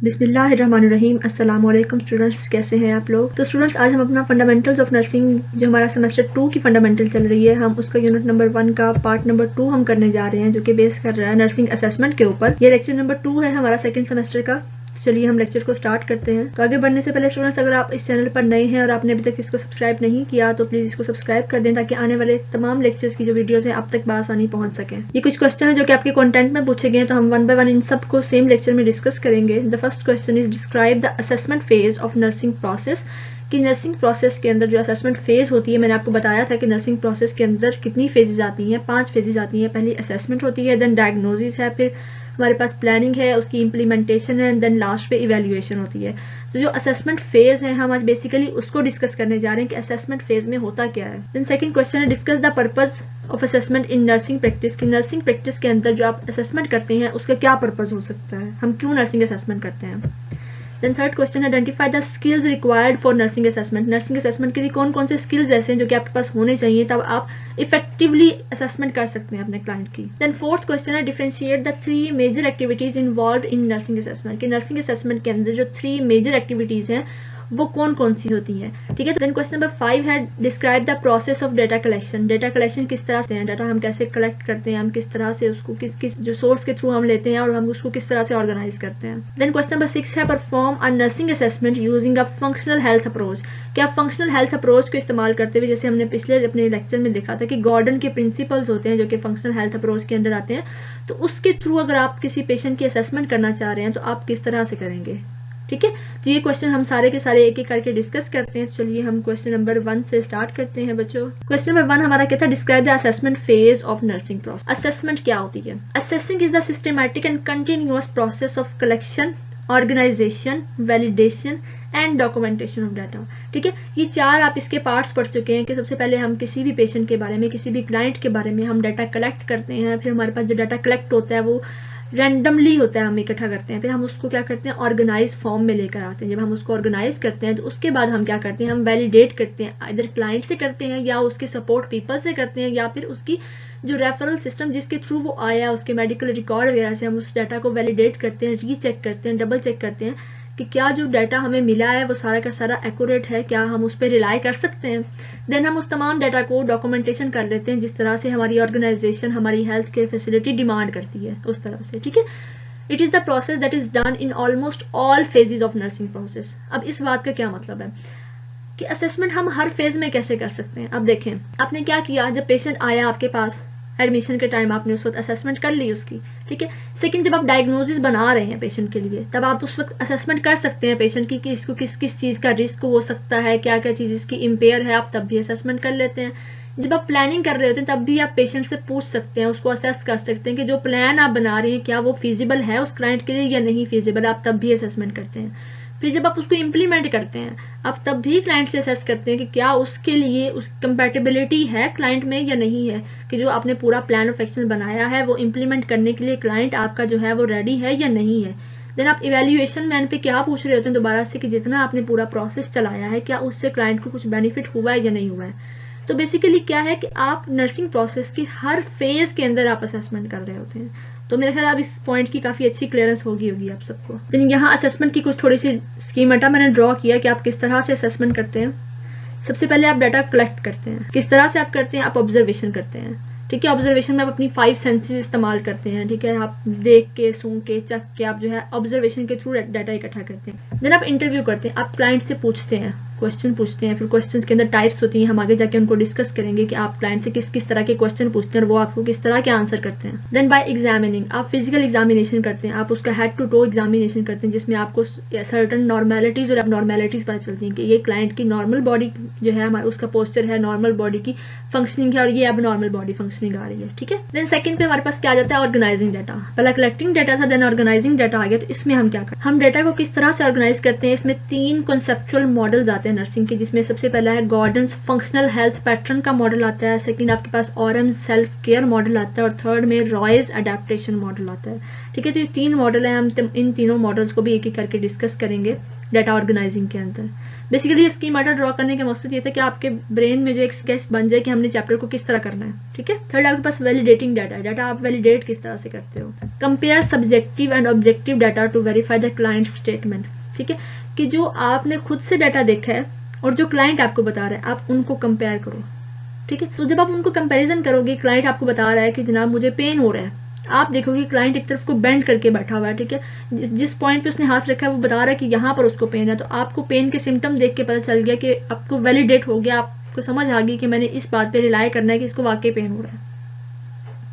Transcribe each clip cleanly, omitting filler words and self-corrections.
बिस्मिल्लाहिर्रहमानिर्रहीम। अस्सलाम वालेकुम स्टूडेंट्स, कैसे हैं आप लोग। तो स्टूडेंट्स, आज हम अपना फंडामेंटल्स ऑफ नर्सिंग जो हमारा सेमेस्टर 2 की फंडामेंटल चल रही है, हम उसका यूनिट नंबर 1 का पार्ट नंबर 2 हम करने जा रहे हैं, जो कि बेस कर रहा है नर्सिंग असेसमेंट के ऊपर। ये लेक्चर नंबर 2 है हमारा सेकंड सेमेस्टर का। चलिए हम लेक्चर को स्टार्ट करते हैं। तो आगे बढ़ने से पहले स्टूडेंट्स, अगर आप इस चैनल पर नए हैं और आपने अभी तक इसको सब्सक्राइब नहीं किया तो प्लीज इसको सब्सक्राइब कर दें, ताकि आने वाले तमाम लेक्चर्स की जो वीडियोस हैं आप तक बआसानी पहुंच सकें। ये कुछ क्वेश्चन है जो कि आपके कंटेंट में पूछे गए हैं, तो हम वन बाय वन इन सब को सेम लेक्चर में डिस्कस करेंगे। The first question is describe the assessment phase of nursing process. कि नर्सिंग प्रोसेस के अंदर जो असेसमेंट फेज होती है, मैंने आपको बताया था कि नर्सिंग प्रोसेस के अंदर कितनी फेजेज आती हैं, 5 फेजेज आती हैं। पहली असेसमेंट होती है, देन डायग्नोसिस है, फिर हमारे पास प्लानिंग है, उसकी इम्प्लीमेंटेशन है, देन लास्ट पे इवेल्युएशन होती है। तो जो असेसमेंट फेज है, हम आज बेसिकली उसको डिस्कस करने जा रहे हैं कि असेसमेंट फेज में होता क्या है। देन सेकंड क्वेश्चन है discuss the purpose of assessment in nursing practice. कि नर्सिंग प्रैक्टिस के अंदर जो आप असेसमेंट करते हैं उसका क्या पर्पस हो सकता है, हम क्यों नर्सिंग असेसमेंट करते हैं। Then third question identify the skills required for nursing assessment. Nursing assessment के लिए कौन कौन से स्किल्स ऐसे हैं जो कि आपके पास होने चाहिए, तब आप इफेक्टिवली असेसमेंट कर सकते हैं अपने क्लाइंट की। देन फोर्थ क्वेश्चन है differentiate the 3 major activities involve in nursing assessment. कि नर्सिंग असेसमेंट के अंदर जो 3 मेजर एक्टिविटीज हैं वो कौन कौन सी होती है, ठीक है। देन क्वेश्चन नंबर 5 है describe the process of data collection. Data collection किस तरह से है, डाटा हम कैसे कलेक्ट करते हैं, हम किस तरह से उसको किस जो सोर्स के थ्रू हम लेते हैं और हम उसको किस तरह से ऑर्गेनाइज करते हैं। देन क्वेश्चन नंबर 6 है perform a nursing assessment using a functional health approach. क्या फंक्शनल हेल्थ अप्रोच को इस्तेमाल करते हुए, जैसे हमने पिछले अपने लेक्चर में देखा था कि गॉर्डन के प्रिंसिपल्स होते हैं जो कि फंक्शनल हेल्थ अप्रोच के अंदर आते हैं, तो उसके थ्रू अगर आप किसी पेशेंट की असेसमेंट करना चाह रहे हैं तो आप किस तरह से करेंगे, ठीक है। तो ये क्वेश्चन हम सारे के सारे एक एक करके डिस्कस करते हैं। चलिए हम क्वेश्चन नंबर 1 से स्टार्ट करते हैं बच्चों। क्वेश्चन नंबर 1 हमारा क्या था, describe the assessment phase of nursing process. Assessment क्या होती है। Assessing is the systematic and continuous process of collection, organisation, validation and documentation of data, ठीक है। ये 4 आप इसके पार्ट्स पढ़ चुके हैं कि सबसे पहले हम किसी भी पेशेंट के बारे में, किसी भी क्लाइंट के बारे में हम डाटा कलेक्ट करते हैं। फिर हमारे पास जो डाटा कलेक्ट होता है वो रैंडमली होता है, हम इकट्ठा करते हैं। फिर हम उसको क्या करते हैं, ऑर्गेनाइज फॉर्म में लेकर आते हैं। जब हम उसको ऑर्गेनाइज करते हैं तो उसके बाद हम क्या करते हैं, हम वैलिडेट करते हैं। इधर क्लाइंट से करते हैं या उसके सपोर्ट पीपल से करते हैं, या फिर उसकी जो रेफरल सिस्टम जिसके थ्रू वो आया, उसके मेडिकल रिकॉर्ड वगैरह से हम उस डाटा को वैलिडेट करते हैं, रीचेक करते हैं, डबल चेक करते हैं कि क्या जो डाटा हमें मिला है वो सारा का सारा एक्यूरेट है, क्या हम उस पर रिलाई कर सकते हैं। देन हम उस तमाम डाटा को डॉक्यूमेंटेशन कर लेते हैं जिस तरह से हमारी ऑर्गेनाइजेशन, हमारी हेल्थ केयर फैसिलिटी डिमांड करती है, उस तरह से, ठीक है। It is the process that is done in almost all phases of nursing process. अब इस बात का क्या मतलब है कि असेसमेंट हम हर फेज में कैसे कर सकते हैं। अब देखें, आपने क्या किया, जब पेशेंट आया आपके पास एडमिशन के टाइम, आपने उस वक्त असेसमेंट कर ली उसकी, ठीक है। सेकंड, जब आप डायग्नोसिस बना रहे हैं पेशेंट के लिए, तब आप उस वक्त असेसमेंट कर सकते हैं पेशेंट की कि इसको किस किस चीज का रिस्क हो सकता है, क्या क्या चीज इसकी इम्पेयर है, आप तब भी असेसमेंट कर लेते हैं। जब आप प्लानिंग कर रहे होते हैं तब भी आप पेशेंट से पूछ सकते हैं, उसको असेस कर सकते हैं कि जो प्लान आप बना रहे हैं क्या वो फिजिबल है उस क्लाइंट के लिए या नहीं फिजिबल, आप तब भी असेसमेंट करते हैं। फिर जब आप उसको इम्प्लीमेंट करते हैं, आप तब भी क्लाइंट से असेस करते हैं कि क्या उसके लिए उस कंपैटिबिलिटी है क्लाइंट में या नहीं है, कि जो आपने पूरा प्लान ऑफ एक्शन बनाया है वो इम्प्लीमेंट करने के लिए क्लाइंट आपका जो है वो रेडी है या नहीं है। देन आप इवेल्युएशन मैन पे क्या पूछ रहे होते हैं दोबारा से, कि जितना आपने पूरा प्रोसेस चलाया है क्या उससे क्लाइंट को कुछ बेनिफिट हुआ है या नहीं हुआ है। तो बेसिकली क्या है कि आप नर्सिंग प्रोसेस की हर फेज के अंदर आप असेसमेंट कर रहे होते हैं। तो मेरे ख्याल अब इस पॉइंट की काफी अच्छी क्लियरेंस होगी आप सबको। लेकिन यहाँ असेसमेंट की कुछ थोड़ी सी स्कीमेटा मैंने ड्रॉ किया कि आप किस तरह से असेसमेंट करते हैं। सबसे पहले आप डाटा कलेक्ट करते हैं। किस तरह से आप करते हैं, आप ऑब्जर्वेशन करते हैं, ठीक है। ऑब्जर्वेशन में आप अपनी 5 सेंसेस इस्तेमाल करते हैं, ठीक है। आप देख के, सुन के, चख के, आप जो है ऑब्जर्वेशन के थ्रू डाटा इकट्ठा करते हैं। देन आप इंटरव्यू करते हैं, आप क्लाइंट से पूछते हैं, क्वेश्चन पूछते हैं। फिर क्वेश्चंस के अंदर टाइप्स होती हैं, हम आगे जाके उनको डिस्कस करेंगे कि आप क्लाइंट से किस किस तरह के क्वेश्चन पूछते हैं और वो आपको किस तरह के आंसर करते हैं। देन बाय एग्जामिनिंग, आप फिजिकल एग्जामिनेशन करते हैं, आप उसका हेड टू टो एग्जामिनेशन करते हैं, जिसमें आपको सर्टन नॉर्मेलिटीज और एबनॉर्मेलिटीज पता चलती हैं कि ये क्लाइंट की नॉर्मल बॉडी जो है हमारा उसका पोस्चर है, नॉर्मल बॉडी की फंक्शनिंग है, और ये एबनॉर्मल बॉडी फंक्शनिंग आ रही है, ठीक है। देन सेकंड पे हमारे पास क्या आ जाता है, ऑर्गेनाइजिंग डाटा। पहला कलेक्टिंग डाटा था, देन ऑर्गेनाइजिंग डाटा आ गया। तो इसमें हम क्या करते हैं, हम डाटा को किस तरह से ऑर्गेनाइज करते हैं। इसमें 3 कॉन्सेप्चुअल मॉडल्स आते हैं नर्सिंग के, जिसमें सबसे पहला है गॉर्डन्स फंक्शनल हेल्थ पैटर्न का मॉडल आता है। सेकंड आपके पास ऑरम सेल्फ केयर मॉडल आता है, और थर्ड में रॉयज अडेप्टेशन मॉडल आता है, ठीक है। तो ये 3 मॉडल है, हम इन तीनों मॉडल्स को भी एक एक करके डिस्कस करेंगे। डाटा ऑर्गेनाइजिंग के अंदर। बेसिकली स्कीमाटा ड्रॉ करने का मकसद ये था कि आपके ब्रेन में जो एक स्केच बन जाए कि हमने चैप्टर को किस तरह करना है, ठीक है। थर्ड, आपके पास वैलिडेटिंग डाटा है, डाटा आप वैलिडेट किस तरह से करते हो। Compare subjective and objective data to verify the client statement, ठीक है, कि जो आपने खुद से डाटा देखा है और जो क्लाइंट आपको बता रहा है, आप उनको कंपेयर करो, ठीक है। तो जब आप उनको कंपैरिजन करोगे, क्लाइंट आपको बता रहा है कि जनाब मुझे पेन हो रहा है, आप देखोगे क्लाइंट एक तरफ को बेंड करके बैठा हुआ है, ठीक है, जिस पॉइंट पे उसने हाथ रखा है वो बता रहा है कि यहाँ पर उसको पेन है, तो आपको पेन के सिम्टम देख के पता चल गया कि आपको वैलिडेट हो गया, आपको समझ आ गई कि मैंने इस बात पे रिलाई करना है कि इसको वाकई पेन हो रहा है,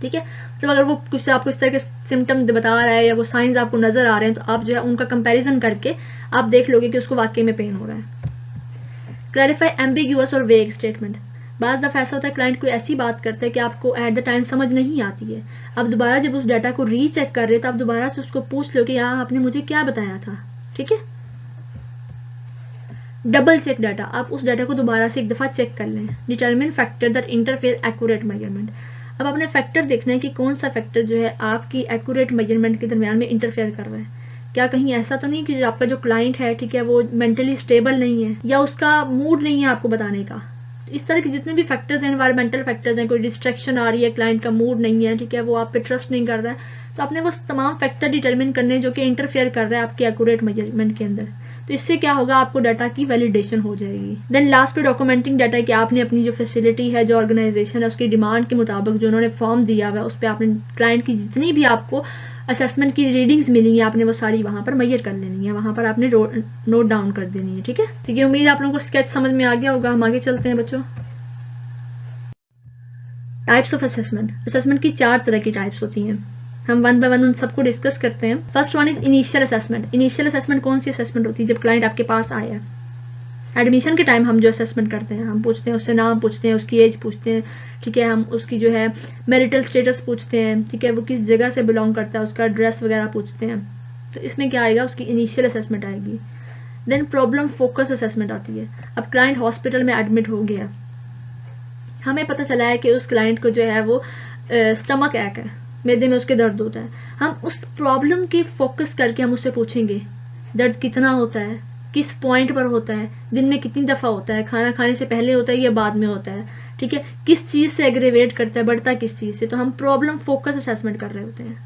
ठीक है। तो अगर वो कुछ आपको इस तरह के सिम्टम बता रहा है या वो साइंस आपको नजर आ रहे हैं, तो आप जो है उनका कंपेरिजन करके आप देख लोगे कि उसको वाकई में पेन हो रहा है। क्लैरिफाई एम्बिग्यूअस और वेग स्टेटमेंट। बाज़ दफ़ा ऐसा होता है क्लाइंट कोई ऐसी बात करता है कि आपको एट द टाइम समझ नहीं आती है, आप दोबारा जब उस डाटा को रीचेक कर रहे हैं तो आप दोबारा से उसको पूछ लो कि यहाँ आपने मुझे क्या बताया था, ठीक है। डबल चेक डाटा, आप उस डाटा को दोबारा से एक दफ़ा चेक कर लें। Determine factor that interfere accurate measurement. अब आपने फैक्टर देखना है कि कौन सा फैक्टर जो है आपकी एक्यूरेट मेजरमेंट के दरमियान में इंटरफेयर कर रहा है। क्या कहीं ऐसा तो नहीं कि आपका जो क्लाइंट है, ठीक है, वो मेंटली स्टेबल नहीं है या उसका मूड नहीं है आपको बताने का। इस तरह के जितने भी फैक्टर्स हैं, एनवायरमेंटल फैक्टर्स हैं, कोई डिस्ट्रैक्शन आ रही है, क्लाइंट का मूड नहीं है, ठीक है, वो आप पे ट्रस्ट नहीं कर रहा है, तो आपने वो तमाम फैक्टर डिटरमिन करने जो कि इंटरफेयर कर रहा है आपके एक्यूरेट मेजरमेंट के अंदर। तो इससे क्या होगा, आपको डाटा की वैलिडेशन हो जाएगी। देन लास्ट पे डॉक्यूमेंटिंग डाटा, कि आपने अपनी जो फैसिलिटी है, जो ऑर्गेनाइजेशन है, उसकी डिमांड के मुताबिक जो उन्होंने फॉर्म दिया हुआ है उस पर आपने क्लाइंट की जितनी भी आपको असेसमेंट की रीडिंग्स मिली है, आपने वो सारी वहां पर मेजर कर लेनी है, वहां पर आपने नोट डाउन कर देनी है, ठीक है। ठीक है, उम्मीद है आप लोगों को स्केच समझ में आ गया होगा। हम आगे चलते हैं बच्चों। Types of assessment. असेसमेंट की 4 तरह की टाइप्स होती हैं, हम वन बाय वन उन सबको डिस्कस करते हैं। First one is initial assessment. Initial assessment कौन सी असेसमेंट होती है, जब क्लाइंट आपके पास आया है, एडमिशन के टाइम हम जो असेसमेंट करते हैं, हम पूछते हैं उससे नाम पूछते हैं, उसकी एज पूछते हैं, ठीक है, हम उसकी जो है मैरिटल स्टेटस पूछते हैं, ठीक है, वो किस जगह से बिलोंग करता है, उसका एड्रेस वगैरह पूछते हैं। तो इसमें क्या आएगा, उसकी इनिशियल असेसमेंट आएगी। देन प्रॉब्लम फोकस असेसमेंट आती है। अब क्लाइंट हॉस्पिटल में एडमिट हो गया, हमें पता चला है कि उस क्लाइंट को जो है वो स्टमक एक है, मैदे में उसके दर्द होता है, हम उस प्रॉब्लम की फोकस करके हम उससे पूछेंगे दर्द कितना होता है, किस पॉइंट पर होता है, दिन में कितनी दफा होता है, खाना खाने से पहले होता है या बाद में होता है, ठीक है, किस चीज से एग्रेवेट करता है, बढ़ता है किस चीज से। तो हम प्रॉब्लम फोकस असेसमेंट कर रहे होते हैं,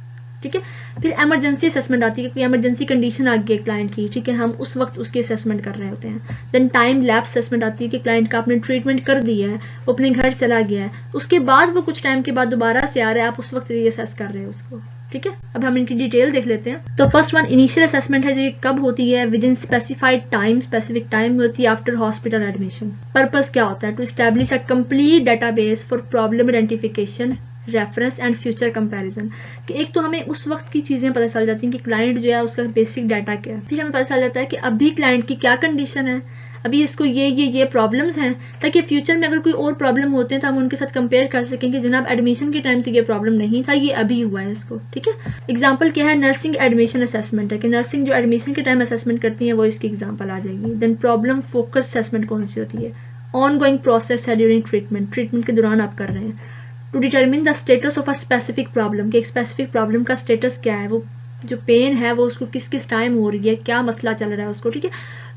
ठीक है। फिर इमरजेंसी असेसमेंट आती है, क्योंकि इमरजेंसी कंडीशन आ गई है क्लाइंट की, ठीक है, हम उस वक्त उसकी असेसमेंट कर रहे होते हैं। देन टाइम लैप्स असेसमेंट आती है कि क्लाइंट का आपने ट्रीटमेंट कर दिया है, वो अपने घर चला गया है, उसके बाद वो कुछ टाइम के बाद दोबारा से आ रहा है, आप उस वक्त रीअसेस कर रहे हो उसको, ठीक है। अब हम इनकी डिटेल देख लेते हैं। तो फर्स्ट वन इनिशियल असेसमेंट है, जो ये कब होती है, within specified time, specific time होती है आफ्टर हॉस्पिटल एडमिशन। पर्पस क्या होता है, to establish a complete database for problem identification, reference and future comparison. कि एक तो हमें उस वक्त की चीजें पता चल जाती हैं कि क्लाइंट जो है उसका बेसिक डाटा क्या है, फिर हमें पता चल जाता है कि अभी क्लाइंट की क्या कंडीशन है, अभी इसको ये प्रॉब्लम्स हैं, ताकि फ्यूचर में अगर कोई और प्रॉब्लम होते हैं तो हम उनके साथ कंपेयर कर सकें कि जनाब एडमिशन के टाइम तो ये प्रॉब्लम नहीं था, ये अभी हुआ है इसको, ठीक है। एग्जांपल क्या है, नर्सिंग एडमिशन असेसमेंट है, कि नर्सिंग जो एडमिशन के टाइम असेसमेंट करती है वो इसकी एग्जांपल आ जाएगी। देन प्रॉब्लम फोकस असेसमेंट कौन सी होती है, ऑन गोइंग प्रोसेस है ड्यूरिंग ट्रीटमेंट, ट्रीटमेंट के दौरान आप कर रहे हैं। To determine the status of a specific problem, कि एक स्पेसिफिक प्रॉब्लम का स्टेटस क्या है, वो जो पेन है वो उसको किस किस टाइम हो रही है, क्या मसला चल रहा है उसको, ठीक है।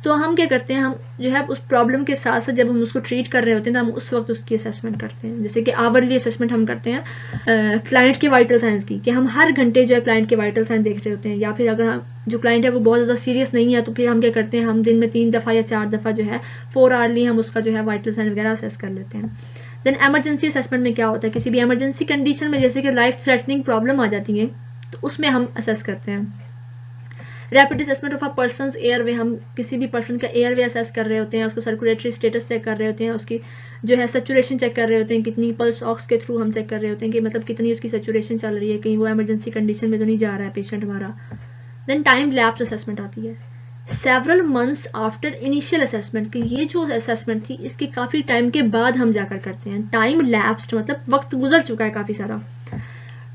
तो हम क्या करते हैं, हम जो है उस प्रॉब्लम के साथ साथ जब हम उसको ट्रीट कर रहे होते हैं तो हम उस वक्त उसकी असेसमेंट करते हैं। जैसे कि आवरली असेसमेंट हम करते हैं क्लाइंट के वाइटल साइंस की, कि हम हर घंटे जो है क्लाइंट के वाइटल साइन देख रहे होते हैं, या फिर अगर हम जो क्लाइंट है वो बहुत ज़्यादा सीरियस नहीं है तो फिर हम क्या करते हैं, हम दिन में 3 दफ़ा या 4 दफ़ा जो है 4 आवरली हम उसका जो है वाइटल साइन वगैरह असेस कर लेते हैं। देन एमरजेंसी असेसमेंट में क्या होता है, किसी भी एमरजेंसी कंडीशन में जैसे कि लाइफ थ्रेटनिंग प्रॉब्लम आ जाती है तो उसमें हम असेस करते हैं। Rapid assessment of a person's airway, हम किसी भी पर्सन का एयरवे असेस कर रहे होते हैं, उसका सर्कुलेटरी स्टेटस चेक कर रहे होते हैं, उसकी जो है सेचुरेशन चेक कर रहे होते हैं, कितनी पल्स ऑक्स के थ्रू हम चेक कर रहे होते हैं कि मतलब कितनी उसकी सेचुरेशन चल रही है, कहीं वो इमरजेंसी कंडीशन में तो नहीं जा रहा है पेशेंट हमारा। देन टाइम लैप्स असेसमेंट आती है, several months after initial assessment, कि ये जो असेसमेंट थी इसके काफी टाइम के बाद हम जाकर करते हैं। टाइम लैप्स्ड मतलब वक्त गुजर चुका है काफी सारा।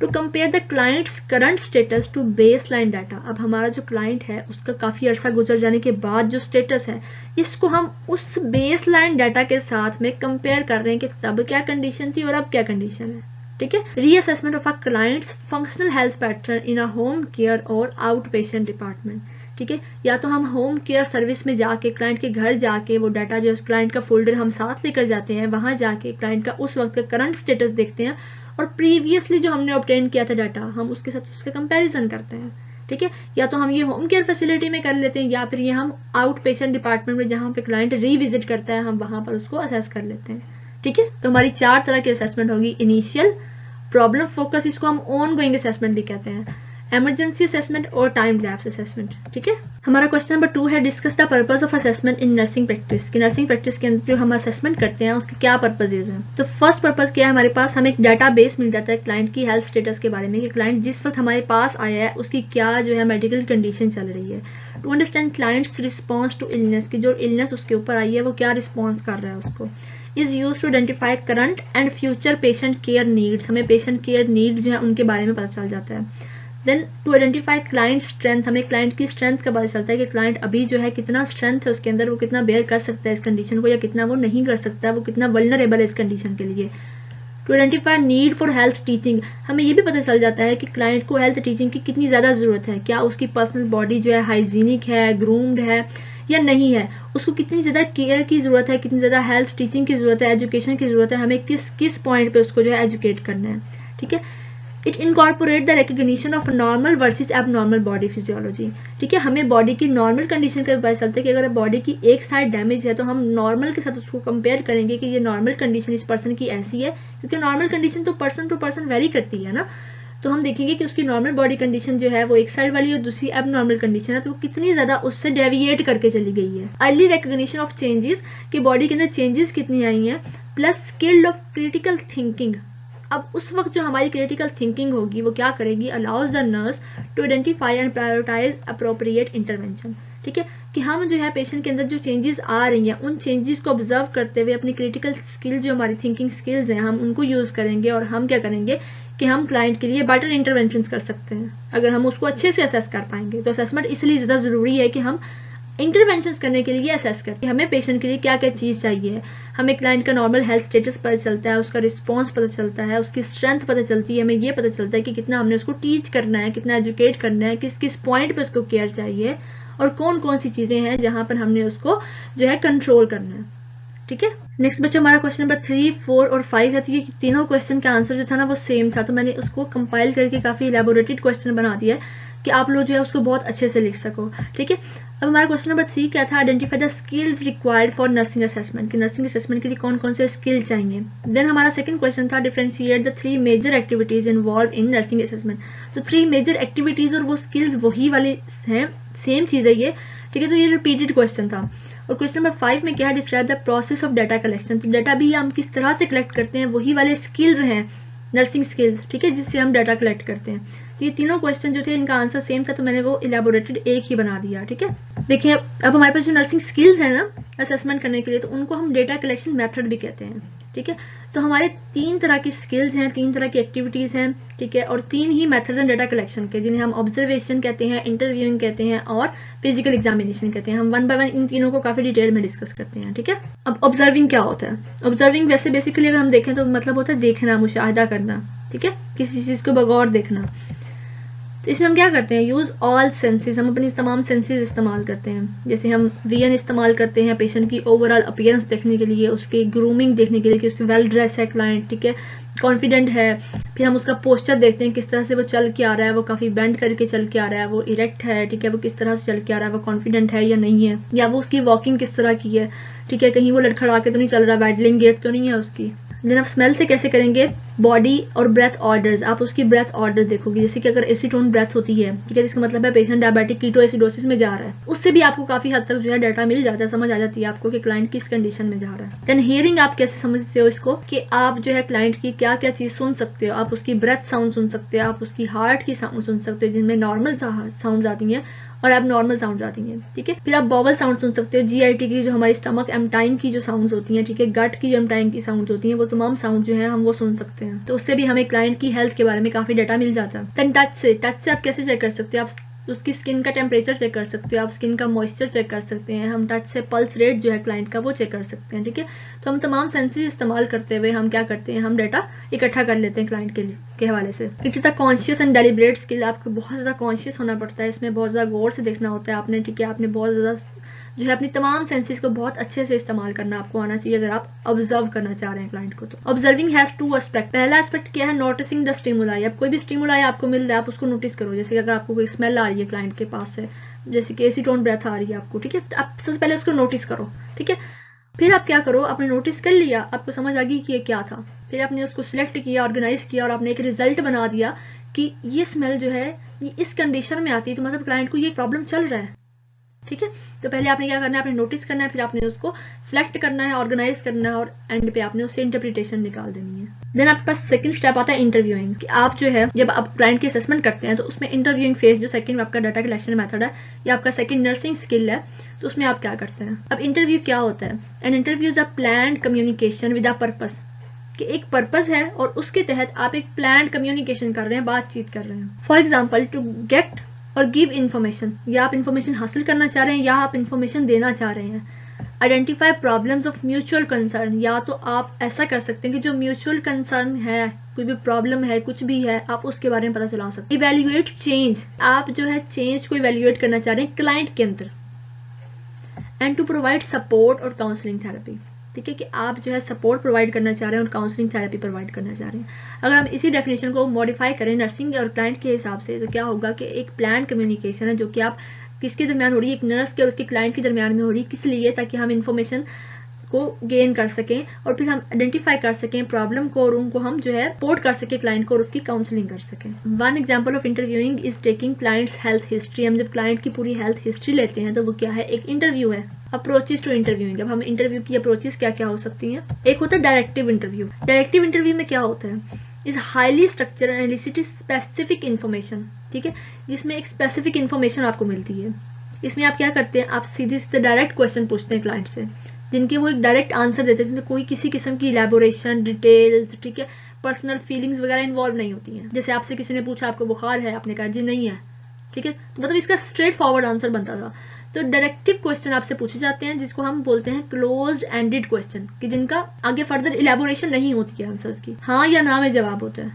To compare the clients current status to baseline data, अब हमारा जो क्लाइंट है उसका काफी अरसा गुजर जाने के बाद जो स्टेटस है इसको हम उस बेस लाइन डाटा के साथ में कंपेयर कर रहे हैं कि तब क्या कंडीशन थी और अब क्या कंडीशन है, ठीक है। Reassessment of a clients functional health pattern in a home care और आउट पेशेंट डिपार्टमेंट, ठीक है। या तो हम होम केयर सर्विस में जाके क्लाइंट के घर जाके वो डाटा जो उस क्लाइंट का फोल्डर हम साथ लेकर जाते हैं, वहां जाके क्लाइंट का उस वक्त का करंट स्टेटस देखते हैं और प्रीवियसली जो हमने ऑब्टेन किया था डाटा हम उसके साथ उसका कंपैरिजन करते हैं, ठीक है। या तो हम ये होम केयर फैसिलिटी में कर लेते हैं या फिर ये हम आउट पेशेंट डिपार्टमेंट में जहाँ पे क्लाइंट रीविजिट करता है हम वहां पर उसको असेस कर लेते हैं, ठीक है। तो हमारी 4 तरह की असेसमेंट होगी। इनिशियल, प्रॉब्लम फोकस, इसको हम ऑन गोइंग असेसमेंट भी कहते हैं, इमरजेंसी असेसमेंट और टाइम लैप्स असेसमेंट, ठीक है। हमारा क्वेश्चन नंबर 2 है discuss the purpose of assessment in nursing practice, कि नर्सिंग प्रैक्टिस के अंदर जो हम असेसमेंट करते हैं उसके क्या पर्पजेज हैं। तो फर्स्ट पर्पज क्या है, हमारे पास हमें एक डाटा बेस मिल जाता है क्लाइंट की हेल्थ स्टेटस के बारे में, कि क्लाइंट जिस वक्त हमारे पास आया है उसकी क्या जो है मेडिकल कंडीशन चल रही है, to understand clients response to illness, की जो इलनेस उसके ऊपर आई है वो क्या रिस्पॉन्स कर रहा है उसको, is use to identify current and future patient care needs, हमें पेशेंट केयर नीड जो है उनके बारे में पता चल जाता है। Then to identify client strength, हमें क्लाइंट की स्ट्रेंथ का पता चलता है कि क्लाइंट अभी जो है कितना स्ट्रेंथ है उसके अंदर, वो कितना बेयर कर सकता है इस कंडीशन को या कितना वो नहीं कर सकता है, वो कितना वल्नरेबल है इस कंडीशन के लिए। To identify need for health teaching, हमें ये भी पता चल जाता है कि क्लाइंट को हेल्थ टीचिंग की कितनी ज़्यादा ज़रूरत है, क्या उसकी पर्सनल बॉडी जो है हाइजीनिक है, ग्रूम्ड है या नहीं है, उसको कितनी ज़्यादा केयर की ज़रूरत है, कितनी ज़्यादा हेल्थ टीचिंग की ज़रूरत है, एजुकेशन की ज़रूरत है, हमें किस पॉइंट पे उसको जो है एजुकेट करना है, ठीक है। It incorporate the recognition of normal versus abnormal body physiology, ठीक है। हमें बॉडी की नॉर्मल कंडीशन का पता चलता है कि अगर बॉडी की एक साइड डैमेज है तो हम नॉर्मल के साथ उसको कंपेयर करेंगे कि ये नॉर्मल कंडीशन इस पर्सन की ऐसी है, क्योंकि नॉर्मल कंडीशन तो पर्सन टू पर्सन वेरी करती है ना। तो हम देखेंगे कि उसकी नॉर्मल बॉडी कंडीशन जो है वो एक साइड वाली और दूसरी एबनॉर्मल कंडीशन है, तो वो कितनी ज्यादा उससे डेविएट करके चली गई है। अर्ली रिकग्निशन ऑफ चेंजेस, कि बॉडी के अंदर चेंजेस कितनी आई हैं, plus skilled of critical thinking, अब उस वक्त जो हमारी क्रिटिकल थिंकिंग होगी वो क्या करेगी, allows the nurse to identify and prioritise appropriate intervention, ठीक है। कि हम जो है पेशेंट के अंदर जो चेंजेस आ रही हैं उन चेंजेस को ऑब्जर्व करते हुए अपनी क्रिटिकल स्किल जो हमारी थिंकिंग स्किल्स हैं हम उनको यूज करेंगे और हम क्या करेंगे कि हम क्लाइंट के लिए बेटर इंटरवेंशन कर सकते हैं अगर हम उसको अच्छे से असेस कर पाएंगे। तो असेसमेंट इसलिए ज्यादा जरूरी है कि हम इंटरवेंशन करने के लिए असेस करते हैं हमें पेशेंट के लिए क्या क्या चीज चाहिए, हमें क्लाइंट का नॉर्मल हेल्थ स्टेटस पता चलता है, उसका रिस्पॉन्स पता चलता है, उसकी स्ट्रेंथ पता चलती है, हमें ये पता चलता है कि कितना हमने उसको टीच करना है, कितना एजुकेट करना है, किस किस पॉइंट पे उसको केयर चाहिए और कौन कौन सी चीजें हैं जहां पर हमने उसको जो है कंट्रोल करना है, ठीक है। नेक्स्ट बच्चों हमारा क्वेश्चन नंबर 3, 4 और 5 है। तो ये तीनों क्वेश्चन का आंसर जो था ना वो सेम था, तो मैंने उसको कंपाइल करके काफी इलेबोरेटेड क्वेश्चन बना दिया है कि आप लोग जो है उसको बहुत अच्छे से लिख सको, ठीक है। अब हमारा क्वेश्चन नंबर 3 क्या था, identify the skills required for nursing assessment, कि नर्सिंग असेसमेंट के लिए कौन कौन से स्किल चाहिए। देन हमारा सेकंड क्वेश्चन था differentiate the 3 major activities involve in nursing assessment, तो 3 मेजर एक्टिविटीज और वो स्किल्स वही वाली हैं, सेम चीज है ये, ठीक है। तो ये रिपीटेड क्वेश्चन था। और क्वेश्चन नंबर 5 में क्या है, describe the process of data collection, तो डाटा भी हम किस तरह से कलेक्ट करते हैं, वही वाले स्किल्स हैं नर्सिंग स्किल्स, ठीक है, जिससे हम डाटा कलेक्ट करते हैं। तो ये तीनों क्वेश्चन जो थे इनका आंसर सेम था, तो मैंने वो इलेबोरेटेड एक ही बना दिया, ठीक है। देखिए अब हमारे पास जो नर्सिंग स्किल्स है ना असेसमेंट करने के लिए, तो उनको हम डेटा कलेक्शन मेथड भी कहते हैं, ठीक है। तो हमारे 3 तरह की स्किल्स हैं, 3 तरह की एक्टिविटीज हैं, ठीक है, और 3 ही मेथड हैं डाटा कलेक्शन के, जिन्हें हम ऑब्जर्वेशन कहते हैं, इंटरव्यूइंग कहते हैं और फिजिकल एग्जामिनेशन कहते हैं। हम वन बाय वन इन तीनों को काफी डिटेल में डिस्कस करते हैं, ठीक है। अब ऑब्जर्विंग क्या होता है, ऑब्जर्विंग वैसे बेसिकली अगर हम देखें तो मतलब होता है देखना, मुशाहिदा करना, ठीक है, किसी चीज को बगौर देखना। तो इसमें हम क्या करते हैं, यूज ऑल सेंसेस, हम अपनी तमाम सेंसेस इस्तेमाल करते हैं। जैसे हम विजन इस्तेमाल करते हैं पेशेंट की ओवरऑल अपीयरेंस देखने के लिए, उसके ग्रूमिंग देखने के लिए कि उसकी वेल ड्रेस है क्लाइंट, ठीक है, कॉन्फिडेंट है। फिर हम उसका पोस्चर देखते हैं, किस तरह से वो चल के आ रहा है, वो काफी बेंड करके चल के आ रहा है, वो इरेक्ट है, ठीक है, वो किस तरह से चल के आ रहा है, वो कॉन्फिडेंट है या नहीं है, या वो उसकी वॉकिंग किस तरह की है, ठीक है, कहीं वो लड़खड़ा के तो नहीं चल रहा, वैडलिंग गेट तो नहीं है उसकी। देन आप स्मेल से कैसे करेंगे, बॉडी और ब्रेथ ऑर्डर्स, आप उसकी ब्रेथ ऑर्डर देखोगे, जैसे कि अगर एसीटोन ब्रेथ होती है, ठीक है, जिसका मतलब है पेशेंट डायबिटिक कीटोएसिडोसिस में जा रहा है, उससे भी आपको काफी हद तक जो है डाटा मिल जाता है, समझ आ जाती है आपको कि क्लाइंट किस कंडीशन में जा रहा है। देन हियरिंग, आप कैसे समझते हो इसको कि आप जो है क्लाइंट की क्या क्या चीज सुन सकते हो, आप उसकी ब्रेथ साउंड सुन सकते हो, आप उसकी हार्ट की साउंड सुन सकते हो जिनमें नॉर्मल साउंड आती है और अब नॉर्मल साउंड आती हैं, ठीक है। फिर आप बॉवल साउंड सुन सकते हो, जीआईटी की जो हमारी स्टमक एम्टाइन की जो साउंड्स होती हैं, ठीक है, गट की जो एम्टाइन की साउंड्स होती हैं, वो तमाम साउंड जो है हम वो सुन सकते हैं। तो उससे भी हमें क्लाइंट की हेल्थ के बारे में काफी डाटा मिल जाता है। देन टच से आप कैसे चेक कर सकते हो, आप तो उसकी स्किन का टेम्परेचर चेक कर सकते हो आप, स्किन का मॉइस्चर चेक कर सकते हैं, हम टच से पल्स रेट जो है क्लाइंट का वो चेक कर सकते हैं, ठीक है। तो हम तमाम सेंसेस इस्तेमाल करते हुए हम क्या करते हैं, हम डाटा इकट्ठा कर लेते हैं क्लाइंट के हवाले से। It is the conscious and deliberate skill, आपको बहुत ज़्यादा कॉन्शियस होना पड़ता है, इसमें बहुत ज़्यादा गौर से देखना होता है आपने, ठीक है। आपने बहुत ज़्यादा जो है अपनी तमाम सेंसेस को बहुत अच्छे से इस्तेमाल करना आपको आना चाहिए अगर आप ऑब्जर्व करना चाह रहे हैं क्लाइंट को। तो ऑब्जर्विंग हैज टू एस्पेक्ट, पहला एस्पेक्ट क्या है, नोटिसिंग द स्टिमुलाई। अब कोई भी स्टिमुलाई आपको मिल रहा है आप उसको नोटिस करो, जैसे अगर आपको कोई स्मेल आ रही है क्लाइंट के पास से, जैसे कि एसीटोन ब्रेथ आ रही है आपको, ठीक है, तो आप सबसे पहले उसको नोटिस करो, ठीक है। फिर आप क्या करो, आपने नोटिस कर लिया, आपको समझ आ गई कि ये क्या था, फिर आपने उसको सिलेक्ट किया, ऑर्गेनाइज किया और आपने एक रिजल्ट बना दिया कि ये स्मेल जो है ये इस कंडीशन में आती है, तो मतलब क्लाइंट को ये प्रॉब्लम चल रहा है, ठीक है। तो पहले आपने क्या करना है, आपने नोटिस करना है, फिर आपने उसको सिलेक्ट करना है, ऑर्गेनाइज करना है और एंड पे आपने उससे इंटरप्रिटेशन निकाल देनी है। देन आपके पास सेकंड स्टेप आता है इंटरव्यूइंग, कि आप जो है जब आप क्लाइंट की असेसमेंट करते हैं तो उसमें इंटरव्यूइंग फेज जो सेकंड आपका डाटा कलेक्शन मेथड है या आपका सेकंड नर्सिंग स्किल है, तो उसमें आप क्या करते हैं। अब इंटरव्यू क्या होता है, an interview is a planned communication with a purpose, कि एक पर्पस है और उसके तहत आप एक प्लान्ड कम्युनिकेशन कर रहे हैं, बातचीत कर रहे हैं। फॉर एग्जाम्पल टू गेट और गिव इन्फॉर्मेशन, या आप इन्फॉर्मेशन हासिल करना चाह रहे हैं या आप इन्फॉर्मेशन देना चाह रहे हैं। Identify problems of mutual concern, या तो आप ऐसा कर सकते हैं कि जो म्यूचुअल कंसर्न है, कोई भी प्रॉब्लम है, कुछ भी है, आप उसके बारे में पता चला सकते हैं। इवेल्युएट चेंज, आप जो है चेंज को इवेल्युएट करना चाह रहे हैं क्लाइंट के अंदर। एंड टू प्रोवाइड सपोर्ट और काउंसलिंग थेरेपी, ठीक है, कि आप जो है सपोर्ट प्रोवाइड करना चाह रहे हैं और काउंसलिंग थेरेपी प्रोवाइड करना चाह रहे हैं। अगर हम इसी डेफिनेशन को मॉडिफाई करें नर्सिंग और क्लाइंट के हिसाब से, तो क्या होगा कि एक प्लान कम्युनिकेशन है जो कि आप किसके दरमियान हो रही है, एक नर्स के और उसके क्लाइंट के दरमियान में हो रही है, किस लिए, ताकि हम इन्फॉर्मेशन को गेन कर सकें और फिर हम आइडेंटिफाई कर सकें प्रॉब्लम को और उनको हम जो है सपोर्ट कर सकें क्लाइंट को और उसकी काउंसलिंग कर सकें। One example of interviewing is taking clients health history, हम जब क्लाइंट की पूरी हेल्थ हिस्ट्री लेते हैं तो वो क्या है, एक इंटरव्यू है। अप्रोचेस टू इंटरव्यूइंग, अब हम इंटरव्यू की अप्रोचेस क्या क्या हो सकती हैं। एक होता है डायरेक्टिव इंटरव्यू, डायरेक्टिव इंटरव्यू में क्या होता है, is highly structured and elicit specific information, ठीक है, जिसमें एक स्पेसिफिक इन्फॉर्मेशन आपको मिलती है। इसमें आप क्या करते हैं, आप सीधे सीधे डायरेक्ट क्वेश्चन पूछते हैं क्लाइंट से, जिनके वो एक डायरेक्ट आंसर देते हैं, जिसमें कोई किसी किस्म की इलेबोरेशन, डिटेल्स, ठीक है, पर्सनल फीलिंग्स वगैरह इन्वॉल्व नहीं होती हैं। जैसे आपसे किसी ने पूछा आपको बुखार है, आपने कहा जी नहीं है, ठीक है, तो मतलब इसका स्ट्रेट फॉरवर्ड आंसर बनता था। तो डायरेक्टिव क्वेश्चन आपसे पूछे जाते हैं जिसको हम बोलते हैं क्लोज्ड एंडेड क्वेश्चन, कि जिनका आगे फर्दर इलेबोरेशन नहीं होती है आंसर्स की, हाँ या ना में जवाब होता है,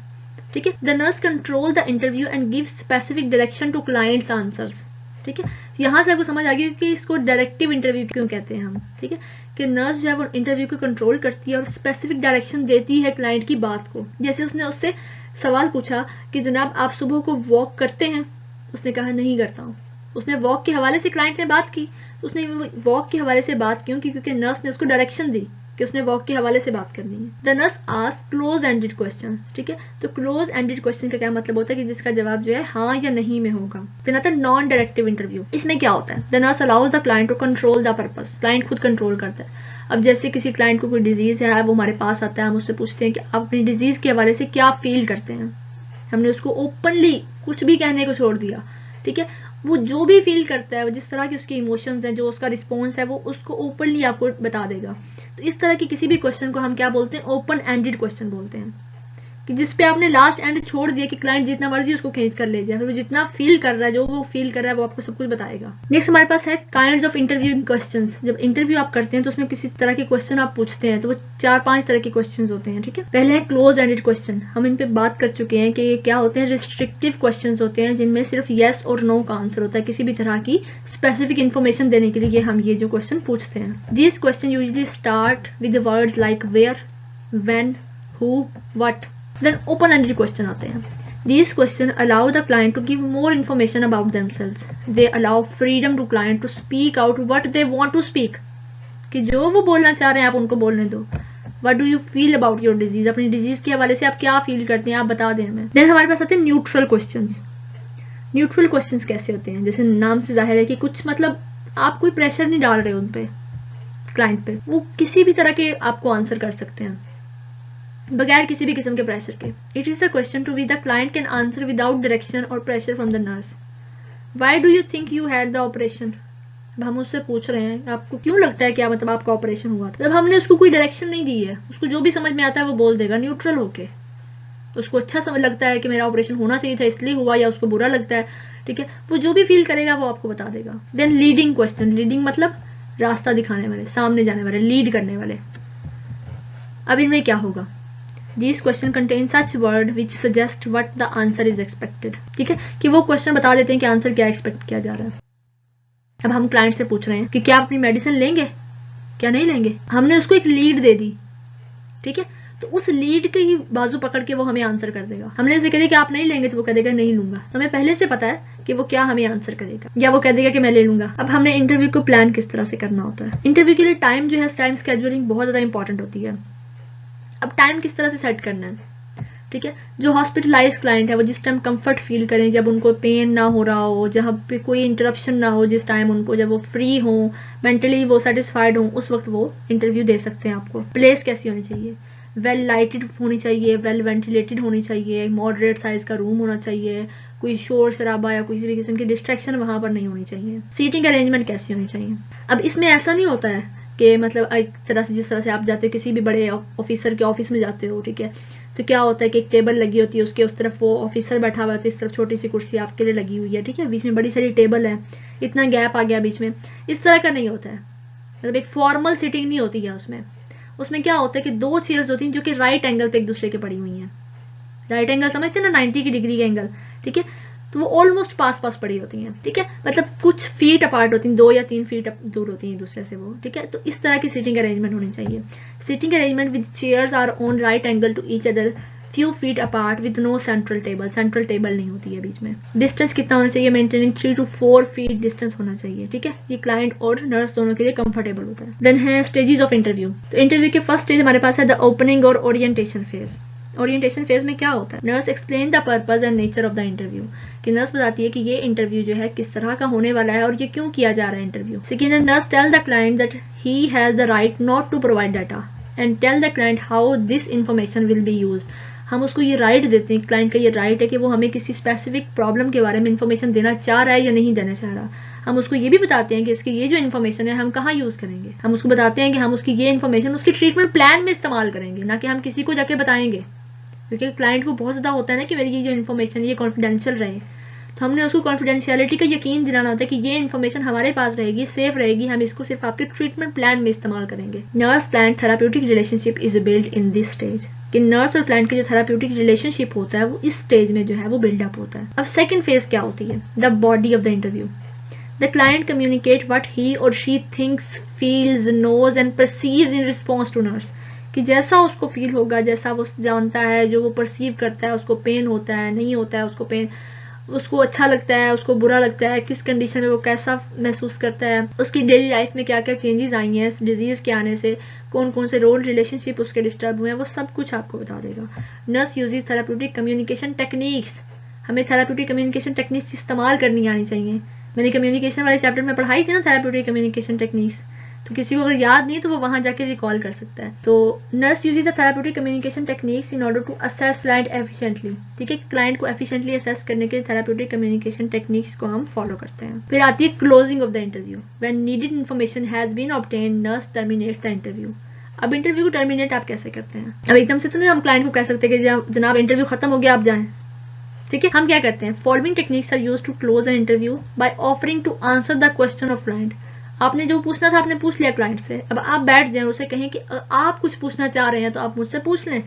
ठीक है। The nurse control the interview and give specific direction to clients answers, ठीक है। यहां से आपको समझ आ गई कि इसको डायरेक्टिव इंटरव्यू क्यों कहते हैं हम, ठीक है, कि नर्स जो है वो इंटरव्यू को कंट्रोल करती है और स्पेसिफिक डायरेक्शन देती है क्लाइंट की बात को। जैसे उसने उससे सवाल पूछा कि जनाब आप सुबह को वॉक करते हैं, उसने कहा नहीं करता हूँ, उसने वॉक के हवाले से क्लाइंट ने बात की, उसने वॉक के हवाले से बात क्यों की, क्योंकि नर्स ने उसको डायरेक्शन दी कि उसने वॉक के हवाले से बात करनी है। The nurse ask close ended question, ठीक है, तो क्लोज एंडेड क्वेश्चन का क्या मतलब होता है कि जिसका जवाब जो है हाँ या नहीं में होगा। देन आता है नॉन डायरेक्टिव इंटरव्यू, इसमें क्या होता है, the nurse allows the client to control the purpose, client खुद कंट्रोल करता है। अब जैसे किसी क्लाइंट को कोई डिजीज है, वो हमारे पास आता है, हम उससे पूछते हैं कि आप अपनी डिजीज के हवाले से क्या फील करते हैं, हमने उसको ओपनली कुछ भी कहने को छोड़ दिया, ठीक है, वो जो भी फील करता है, जिस तरह के उसके इमोशंस हैं, जो उसका रिस्पॉन्स है, वो उसको ओपनली आपको बता देगा। तो इस तरह के किसी भी क्वेश्चन को हम क्या बोलते हैं, ओपन एंडेड क्वेश्चन बोलते हैं, कि जिसपे आपने लास्ट एंड छोड़ दिया कि क्लाइंट जितना मर्जी उसको खींच कर ले जाए, फिर वो जितना फील कर रहा है, जो वो फील कर रहा है, वो आपको सब कुछ बताएगा। नेक्स्ट हमारे पास है काइंड्स ऑफ इंटरव्यूइंग क्वेश्चंस। जब इंटरव्यू आप करते हैं तो उसमें किसी तरह के क्वेश्चन आप पूछते हैं, तो वो 4-5 तरह के क्वेश्चन होते हैं, ठीक है। पहले है क्लोज एंडेड क्वेश्चन, हम इन पे बात कर चुके हैं कि ये क्या होते हैं, रिस्ट्रिक्टिव क्वेश्चन होते हैं जिनमें सिर्फ येस और नो का आंसर होता है, किसी भी तरह की स्पेसिफिक इन्फॉर्मेशन देने के लिए हम ये जो क्वेश्चन पूछते हैं। This question usually start with words like where, when, who, what. Then open-ended question आते हैं। These questions allow the client to give more information about themselves. They allow freedom to client to speak out what they want to speak. कि जो वो बोलना चाह रहे हैं आप उनको बोलने दो। What do you feel about your disease? अपनी डिजीज के हवाले से आप क्या फील करते हैं, आप बता दें हमें। Then हमारे पास आते हैं न्यूट्रल क्वेश्चंस। न्यूट्रल क्वेश्चंस कैसे होते हैं, जैसे नाम से जाहिर है कि कुछ मतलब आप कोई प्रेशर नहीं डाल रहे उन पे, क्लाइंट पे, वो किसी भी तरह के आपको आंसर कर सकते हैं बगैर किसी भी किस्म के प्रेशर के। It is a question to which the client can answer without direction or pressure from the nurse. Why do you think you had the operation, अब हम उससे पूछ रहे हैं आपको क्यों लगता है क्या मतलब आपका ऑपरेशन हुआ था, जब हमने उसको कोई डायरेक्शन नहीं दी है, उसको जो भी समझ में आता है वो बोल देगा न्यूट्रल होके, उसको अच्छा समझ लगता है कि मेरा ऑपरेशन होना चाहिए था इसलिए हुआ, या उसको बुरा लगता है, ठीक है, वो जो भी फील करेगा वो आपको बता देगा। देन लीडिंग क्वेश्चन, लीडिंग मतलब रास्ता दिखाने वाले, सामने जाने वाले, लीड करने वाले। अब इनमें क्या होगा, These question contain such word which suggest what the answer is expected, ठीक है, कि वो क्वेश्चन बता देते हैं कि आंसर क्या एक्सपेक्ट किया जा रहा है। अब हम क्लाइंट से पूछ रहे हैं कि क्या आप अपनी मेडिसिन लेंगे, क्या नहीं लेंगे, हमने उसको एक लीड दे दी, ठीक है, तो उस लीड के ही बाजू पकड़ के वो हमें आंसर कर देगा। हमने उसे कह दिया कि आप नहीं लेंगे, तो वो कह देगा नहीं लूंगा, तो हमें पहले से पता है कि वो क्या हमें आंसर करेगा, या वो कह देगा कि मैं ले लूंगा। अब हमने इंटरव्यू को प्लान किस तरह से करना होता है। इंटरव्यू के लिए टाइम जो है, टाइम स्केड्यूलिंग बहुत ज्यादा इंपॉर्टेंट होती है। अब टाइम किस तरह से सेट करना है, ठीक है, जो हॉस्पिटलाइज क्लाइंट है वो जिस टाइम कंफर्ट फील करें, जब उनको पेन ना हो रहा हो, जहाँ पे कोई इंटरप्शन ना हो, जिस टाइम उनको, जब वो फ्री हो, मेंटली वो सेटिस्फाइड हो, उस वक्त वो इंटरव्यू दे सकते हैं आपको। प्लेस कैसी होनी चाहिए, वेल लाइटेड होनी चाहिए, वेल वेंटिलेटेड होनी चाहिए, मॉडरेट साइज का रूम होना चाहिए, कोई शोर शराबा या किसी भी किस्म की डिस्ट्रैक्शन वहां पर नहीं होनी चाहिए। सीटिंग अरेंजमेंट कैसी होनी चाहिए। अब इसमें ऐसा नहीं होता है कि मतलब एक तरह से, जिस तरह से आप जाते हो किसी भी बड़े ऑफिसर के ऑफिस में जाते हो, ठीक है, तो क्या होता है कि एक टेबल लगी होती है, उसके उस तरफ वो ऑफिसर बैठा हुआ है, तो इस तरफ छोटी सी कुर्सी आपके लिए लगी हुई है, ठीक है, बीच में बड़ी सारी टेबल है, इतना गैप आ गया बीच में, इस तरह का नहीं होता है। मतलब एक फॉर्मल सीटिंग नहीं होती है उसमें। उसमें क्या होता है कि दो चेयर्स होती हैं जो कि राइट एंगल पे एक दूसरे के पड़ी हुई हैं। राइट एंगल समझते हैं ना, 90 की डिग्री का एंगल, ठीक है, तो वो ऑलमोस्ट पास पास पड़ी होती हैं, ठीक है, मतलब कुछ फीट अपार्ट होती हैं, 2 या 3 फीट दूर होती हैं एक दूसरे से वो, ठीक है। तो इस तरह की सीटिंग अरेंजमेंट होनी चाहिए। Seating arrangement with chairs are on right angle to each other, few feet apart with no central table, central table नहीं होती है बीच में। डिस्टेंस कितना होना चाहिए, मेंटेनिंग 3 to 4 फीट डिस्टेंस होना चाहिए, ठीक है, ये क्लाइंट और नर्स दोनों के लिए कंफर्टेबल होता है। देन है स्टेजेस ऑफ इंटरव्यू। तो इंटरव्यू के फर्स्ट स्टेज हमारे पास है द ओपनिंग और ओरिएंटेशन फेज। ओरिएंटेशन फेज में क्या होता है, nurse explain the purpose and nature of the interview, कि नर्स बताती है कि ये इंटरव्यू जो है किस तरह का होने वाला है और ये क्यों किया जा रहा है interview. Second, nurse tell the client that he has the right not to provide data and tell the client how this information will be used. हम उसको ये राइट देते हैं, क्लाइंट का ये राइट है कि वो हमें किसी स्पेसिफिक प्रॉब्लम के बारे में इंफॉर्मेशन देना चाह रहा है या नहीं देना चाह रहा। हम उसको ये भी बताते हैं कि इसकी ये जो इन्फॉर्मेशन है हम कहाँ यूज करेंगे। हम उसको बताते हैं कि हम उसकी ये इन्फॉर्मेशन उसकी ट्रीटमेंट प्लान में इस्तेमाल करेंगे, ना कि हम किसी को जाके बताएंगे, क्योंकि क्लाइंट को बहुत ज्यादा होता है ना कि मेरी ये जो इन्फॉर्मेशन ये कॉन्फिडेंशियल रहे। तो हमने उसको कॉन्फिडेंशियलिटी का यकीन दिलाना होता है कि ये इन्फॉर्मेशन हमारे पास रहेगी, सेफ रहेगी, हम इसको सिर्फ आपके ट्रीटमेंट प्लान में इस्तेमाल करेंगे। Nurse client therapeutic relationship is build in this stage, कि नर्स और क्लाइंट की जो थेराप्यूटिक रिलेशनशिप होता है वो इस स्टेज में जो है वो बिल्डअप होता है। अब सेकंड फेज क्या होती है, the body of the interview. The client communicate what he or she thinks, feels, knows and perceives in response to nurse, कि जैसा उसको फील होगा, जैसा वो जानता है, जो वो परसीव करता है, उसको पेन होता है नहीं होता है, उसको पेन, उसको अच्छा लगता है, उसको बुरा लगता है, किस कंडीशन में वो कैसा महसूस करता है, उसकी डेली लाइफ में क्या क्या चेंजेस आई हैं इस डिजीज के आने से, कौन कौन से रोल रिलेशनशिप उसके डिस्टर्ब हुए हैं, वो सब कुछ आपको बता देगा। Nurse uses therapeutic communication techniques. हमें थेराप्यूटिक कम्युनिकेशन टेक्निक्स इस्तेमाल करनी आनी चाहिए। मैंने कम्युनिकेशन वाले चैप्टर में पढ़ाई थी ना थेराप्यूटिक कम्युनिकेशन टेक्निक्स, तो किसी को अगर याद नहीं तो वो वहां जाके रिकॉल कर सकता है। तो nurse uses the therapeutic communication techniques in order to assess client efficiently, ठीक है, क्लाइंट को एफिशिएंटली असेस करने के लिए थेराप्यूटिक कम्युनिकेशन टेक्निक्स को हम फॉलो करते हैं। फिर आती है closing of the interview. When needed information has been obtained, nurse terminate the interview. अब इंटरव्यू को टर्मिनेट आप कैसे करते हैं, अब एकदम से तो नहीं हम क्लाइंट को कह सकते कि जनाब इंटरव्यू खत्म हो गया आप जाएं, ठीक है। हम क्या करते हैं, following techniques are used to close an interview by offering to answer the question of client. आपने जो पूछना था आपने पूछ लिया क्लाइंट से, अब आप बैठ जाएं, उसे कहें कि आप कुछ पूछना चाह रहे हैं तो आप मुझसे पूछ लें।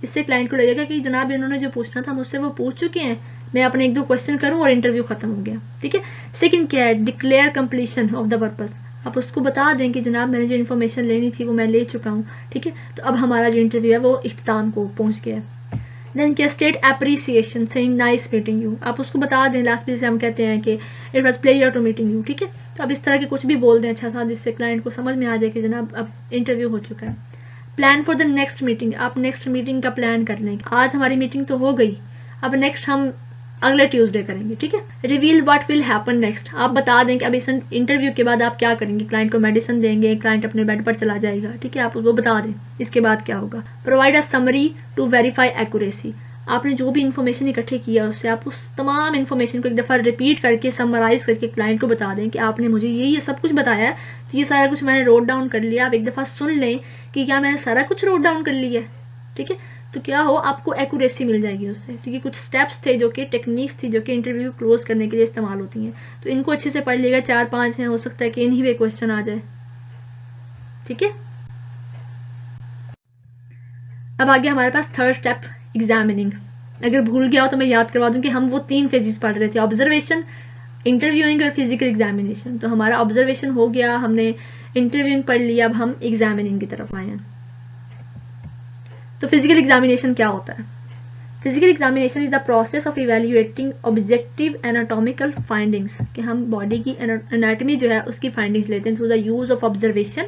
इससे क्लाइंट को लगेगा कि जनाब इन्होंने जो पूछना था मुझसे वो पूछ चुके हैं, मैं अपने 1-2 क्वेश्चन करूं और इंटरव्यू खत्म हो गया, ठीक है। सेकंड क्या है, declare completion of the purpose. आप उसको बता दें कि जनाब मैंने जो इन्फॉर्मेशन लेनी थी वो मैं ले चुका हूँ, ठीक है, तो अब हमारा जो इंटरव्यू है वो इख्तिताम को पहुंच गया है। देन क्या, state appreciation saying nice meeting you. आप उसको बता दें लास्ट में, से हम कहते हैं कि it was pleasure to meeting you, ठीक है, तो अब इस तरह के कुछ भी बोल दें अच्छा सा, जिससे क्लाइंट को समझ में आ जाए कि जनाब अब इंटरव्यू हो चुका है। Plan for the next meeting. आप नेक्स्ट मीटिंग का प्लान कर लें, आज हमारी मीटिंग तो हो गई, अब नेक्स्ट हम अगले ट्यूसडे करेंगे, ठीक है। Reveal what will happen next. आप बता दें कि अब इस इंटरव्यू के बाद आप क्या करेंगे, क्लाइंट को मेडिसिन देंगे, क्लाइंट अपने बेड पर चला जाएगा, ठीक है, आप उसको बता दें इसके बाद क्या होगा। Provide a summary to verify accuracy. आपने जो भी इन्फॉर्मेशन इकट्ठी किया उससे आप उस तमाम इन्फॉर्मेशन को एक दफ़ा रिपीट करके समराइज करके क्लाइंट को बता दें कि आपने मुझे ये सब कुछ बताया है, तो ये सारा कुछ मैंने नोट डाउन कर लिया, आप एक दफ़ा सुन लें कि क्या मैंने सारा कुछ नोट डाउन कर लिया है, ठीक है। तो क्या हो, आपको एक्यूरेसी मिल जाएगी उससे, क्योंकि कुछ स्टेप्स थे जो कि टेक्निक्स थी जो कि इंटरव्यू क्लोज करने के लिए इस्तेमाल होती हैं। तो इनको अच्छे से पढ़ लिएगा, 4-5 हैं, हो सकता है कि इन्हीं पे क्वेश्चन आ जाए। ठीक है, अब आ गया हमारे पास थर्ड स्टेप, एग्जामिनिंग। अगर भूल गया हो तो मैं याद करवा दूं कि हम वो 3 फेजेस पढ़ रहे थे, ऑब्जर्वेशन, इंटरव्यूइंग और फिजिकल एग्जामिनेशन। तो हमारा ऑब्जर्वेशन हो गया, हमने इंटरव्यूइंग पढ़ लिया, अब हम एग्जामिनिंग की तरफ आए हैं। तो फिजिकल एग्जामिनेशन क्या होता है? Physical examination is the process of evaluating objective anatomical findings, कि हम बॉडी की एनाटॉमी जो है उसकी फाइंडिंग्स लेते हैं through the use of observation.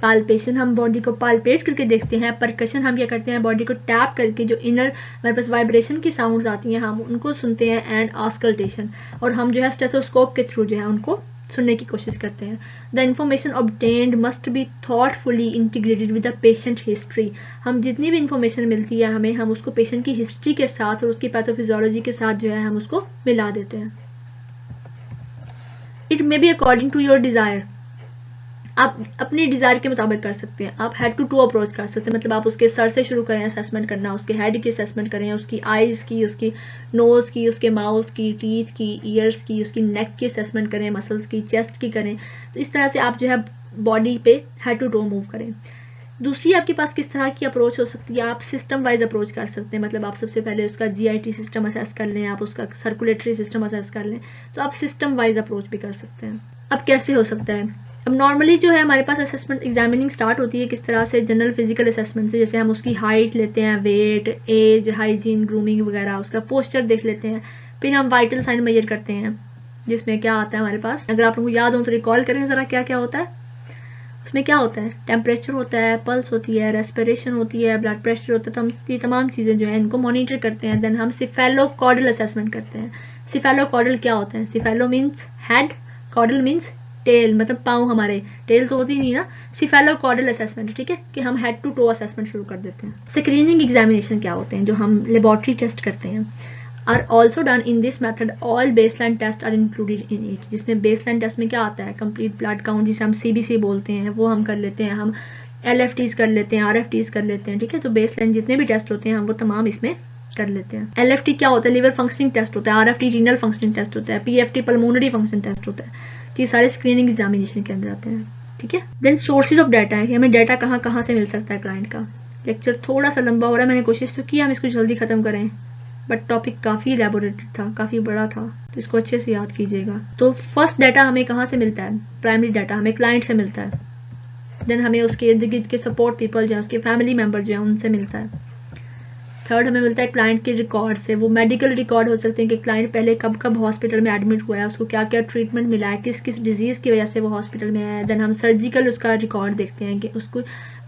Palpation, हम बॉडी को पाल्पेट करके देखते हैं। परकशन, हम क्या करते हैं, बॉडी को टैप करके जो इनर हमारे पास वाइब्रेशन की साउंड्स आती हैं हम उनको सुनते हैं। एंड ऑस्कल्टेशन, और हम जो है स्टेथोस्कोप के थ्रू जो है उनको सुनने की कोशिश करते हैं। The information obtained must be thoughtfully integrated with the patient history. हम जितनी भी इंफॉर्मेशन मिलती है हमें, हम उसको पेशेंट की हिस्ट्री के साथ और उसकी पैथोफिजियोलॉजी के साथ जो है हम उसको मिला देते हैं। It may be according to your desire, आप अपनी डिजायर के मुताबिक कर सकते हैं। आप हेड टू टू अप्रोच कर सकते हैं, मतलब आप उसके सर से शुरू करें असेसमेंट करना, उसके हेड की असेसमेंट करें, उसकी आईज की, उसकी नोज की, उसके माउथ की, टीथ की, ईयर्स की, उसकी नेक की असेसमेंट करें, मसल्स की, चेस्ट की करें। तो इस तरह से आप जो है बॉडी पे हेड टू टो मूव करें। दूसरी आपके पास किस तरह की अप्रोच हो सकती है, आप सिस्टम वाइज अप्रोच कर सकते हैं। मतलब आप सबसे पहले उसका जीआईटी सिस्टम असेस कर लें, आप उसका सर्कुलेटरी सिस्टम असेस कर लें, तो आप सिस्टम वाइज अप्रोच भी कर सकते हैं। अब कैसे हो सकता है? अब नॉर्मली जो है हमारे पास असेसमेंट एग्जामिनिंग स्टार्ट होती है किस तरह से, जनरल फिजिकल असेसमेंट से। जैसे हम उसकी हाइट लेते हैं, वेट, एज, हाइजीन, ग्रूमिंग वगैरह, उसका पोस्चर देख लेते हैं। फिर हम वाइटल साइन मेजर करते हैं, जिसमें क्या आता है हमारे पास, अगर आप लोगों को याद हो तो रिकॉल करें जरा क्या क्या होता है। उसमें क्या होता है, टेम्परेचर होता है, पल्स होती है, रेस्पिरेशन होती है, ब्लड प्रेशर होता है। तो हम ये तमाम चीज़ें जो है इनको मॉनिटर करते हैं। देन हम सिफेलोकॉर्डल असेसमेंट करते हैं। सिफेलोकॉर्डल क्या होता है? Cephalo means head, caudal means tail, मतलब पाँव हमारे, टेल तो होती नहीं ना। सिफेलोकॉर्डल असेसमेंट, ठीक है, कि हम हेड टू टो असेसमेंट शुरू कर देते हैं। स्क्रीनिंग एग्जामिनेशन क्या होते हैं, जो हम लेबोरेटरी टेस्ट करते हैं, are also done in this method. All baseline tests are included in it. जिसमें baseline test में क्या आता है, complete blood count, जिसे हम CBC बोलते हैं, वो हम कर लेते हैं, हम LFTs कर लेते हैं, RFTs कर लेते हैं, ठीक है। तो बेसलाइन जितने भी टेस्ट होते हैं हम वो तमाम इसमें कर लेते हैं। LFT क्या होता है, लिवर फंक्शनिंग टेस्ट होता है। RFT रीनल फंक्शनिंग टेस्ट होता है। PFT पल्मोनरी फंक्शन टेस्ट होता है। तो ये सारे स्क्रीनिंग एग्जामिनेशन के अंदर आते हैं, ठीक है। देन सोर्सेज ऑफ डाटा है कि हमें डाटा कहाँ कहाँ से मिल सकता है क्लाइंट का। लेक्चर थोड़ा सा लंबा हो रहा है, मैंने कोशिश तो की हम इसको जल्दी खत्म करें, बट टॉपिक काफ़ी एलेबोरेटेड था, काफ़ी बड़ा था, तो इसको अच्छे से याद कीजिएगा। तो फर्स्ट डाटा हमें कहाँ से मिलता है? प्राइमरी डाटा हमें क्लाइंट से मिलता है। देन हमें उसके इर्द गिर्द के सपोर्ट पीपल जो है, उसके फैमिली मेम्बर जो है, उनसे मिलता है। थर्ड हमें मिलता है क्लाइंट के रिकॉर्ड से। वो मेडिकल रिकॉर्ड हो सकते हैं कि क्लाइंट पहले कब कब हॉस्पिटल में एडमिट हुआ है, उसको क्या क्या ट्रीटमेंट मिला है, किस किस डिजीज़ की वजह से वो हॉस्पिटल में आया है। देन हम सर्जिकल उसका रिकॉर्ड देखते हैं कि उसको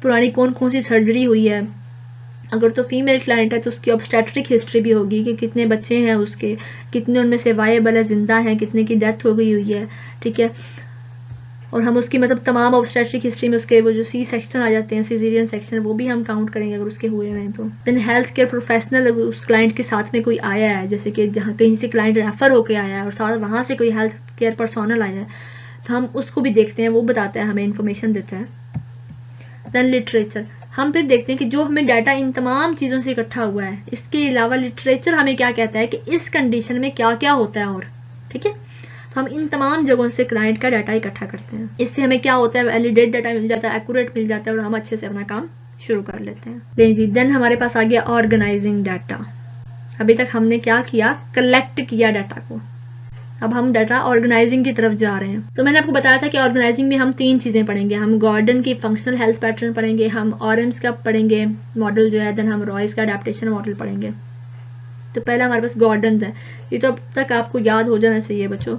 पुरानी कौन कौन सी सर्जरी हुई है। अगर तो फीमेल क्लाइंट है तो उसकी ऑब्स्टेट्रिक हिस्ट्री भी होगी कि कितने बच्चे हैं उसके, कितने उनमें से वायबल है, जिंदा हैं, कितने की डेथ हो गई हुई है, ठीक है। और हम उसकी मतलब तमाम ऑब्स्टेट्रिक हिस्ट्री में उसके वो जो सी सेक्शन आ जाते हैं, सिजेरियन सेक्शन, वो भी हम काउंट करेंगे अगर उसके हुए हैं तो। देन हेल्थ केयर प्रोफेशनल अगर उस क्लाइंट के साथ में कोई आया है, जैसे कि जहाँ कहीं से क्लाइंट रेफर होकर आया है और साथ वहाँ से कोई हेल्थ केयर पर्सनल आया है, तो हम उसको भी देखते हैं, वो बताता है, हमें इन्फॉर्मेशन देता है। देन लिटरेचर, हम फिर देखते हैं कि जो हमें डाटा इन तमाम चीज़ों से इकट्ठा हुआ है, इसके अलावा लिटरेचर हमें क्या कहता है कि इस कंडीशन में क्या क्या होता है, और ठीक है। तो हम इन तमाम जगहों से क्लाइंट का डाटा इकट्ठा करते हैं। इससे हमें क्या होता है, वैलिडेट डाटा मिल जाता है, एक्यूरेट मिल जाता है, और हम अच्छे से अपना काम शुरू कर लेते हैं। जी, देन हमारे पास आ गया ऑर्गेनाइजिंग डाटा। अभी तक हमने क्या किया, कलेक्ट किया डाटा को। अब हम डाटा ऑर्गेनाइजिंग की तरफ जा रहे हैं। तो मैंने आपको बताया था कि ऑर्गेनाइजिंग में हम 3 चीज़ें पढ़ेंगे। हम गॉर्डन की फंक्शनल हेल्थ पैटर्न पढ़ेंगे, हम ऑरेम्स का पढ़ेंगे मॉडल जो है, देन हम रॉयस का अडेप्टेशन मॉडल पढ़ेंगे। तो पहला हमारे पास गॉर्डन है, ये तो अब तक आपको याद हो जाना चाहिए बच्चों।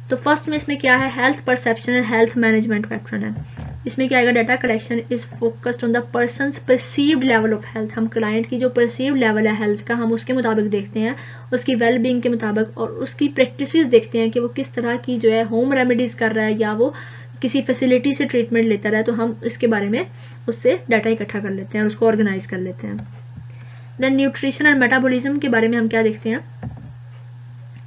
तो फर्स्ट में इसमें क्या है, health perception and health management pattern है। इसमें क्या आएगा, data collection is focused on the persons perceived level of health. हम क्लाइंट की जो परसीव्ड लेवल है हेल्थ का, हम उसके मुताबिक देखते हैं, उसकी वेल बीइंग के मुताबिक, और उसकी प्रैक्टिसेस देखते हैं कि वो किस तरह की जो है होम रेमेडीज कर रहा है या वो किसी फैसिलिटी से ट्रीटमेंट लेता रहा है। तो हम इसके बारे में उससे डाटा इकट्ठा कर लेते हैं और उसको ऑर्गेनाइज कर लेते हैं। देन न्यूट्रिशन एंड मेटाबॉलिज्म के बारे में हम क्या देखते हैं,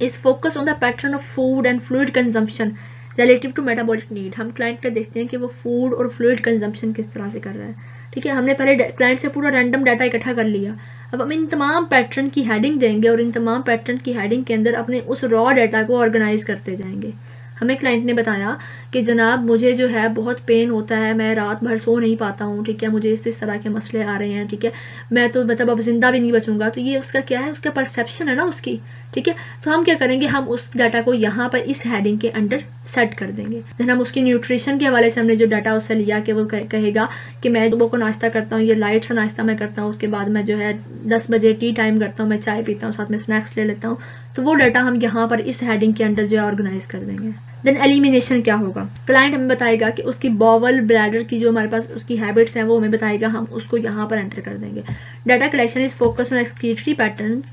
is focus on the pattern of food and fluid consumption relative to metabolic need. हम क्लाइंट का देखते हैं कि वो फूड और फ्लूइड कंजम्पशन किस तरह से कर रहा है, ठीक ठीक है, हमने पहले क्लाइंट से पूरा रैंडम डाटा इकट्ठा कर लिया। अब हम इन तमाम पैटर्न की हेडिंग देंगे और इन तमाम पैटर्न की हेडिंग के अंदर अपने उस रॉ डाटा को ऑर्गेनाइज करते जाएंगे। हमें क्लाइंट ने बताया कि जनाब मुझे जो है बहुत पेन होता है, मैं रात भर सो नहीं पाता हूँ, ठीक है, मुझे इस तरह के मसले आ रहे हैं, ठीक है, मैं तो मतलब अब जिंदा भी नहीं बचूंगा। तो ये उसका क्या है, उसका परसेप्शन है ना उसकी, ठीक है। तो हम क्या करेंगे, हम उस डाटा को यहाँ पर इस हेडिंग के अंडर सेट कर देंगे। देन हम उसकी न्यूट्रिशन के हवाले से हमने जो डाटा उससे लिया कि वो कहेगा कि मैं सुबह को नाश्ता करता हूँ, ये लाइट सा नाश्ता मैं करता हूँ, उसके बाद मैं जो है 10 बजे टी टाइम करता हूँ, मैं चाय पीता हूँ, साथ में स्नैक्स ले लेता हूँ। तो वो डाटा हम यहाँ पर इस हेडिंग के अंडर जो है ऑर्गेनाइज कर देंगे। देन एलिमिनेशन क्या होगा, क्लाइंट हमें बताएगा कि उसकी बॉवल ब्लैडर की जो हमारे पास उसकी हैबिट्स हैं वो हमें बताएगा, हम उसको यहाँ पर एंटर कर देंगे। Data collection is focus on excretory patterns,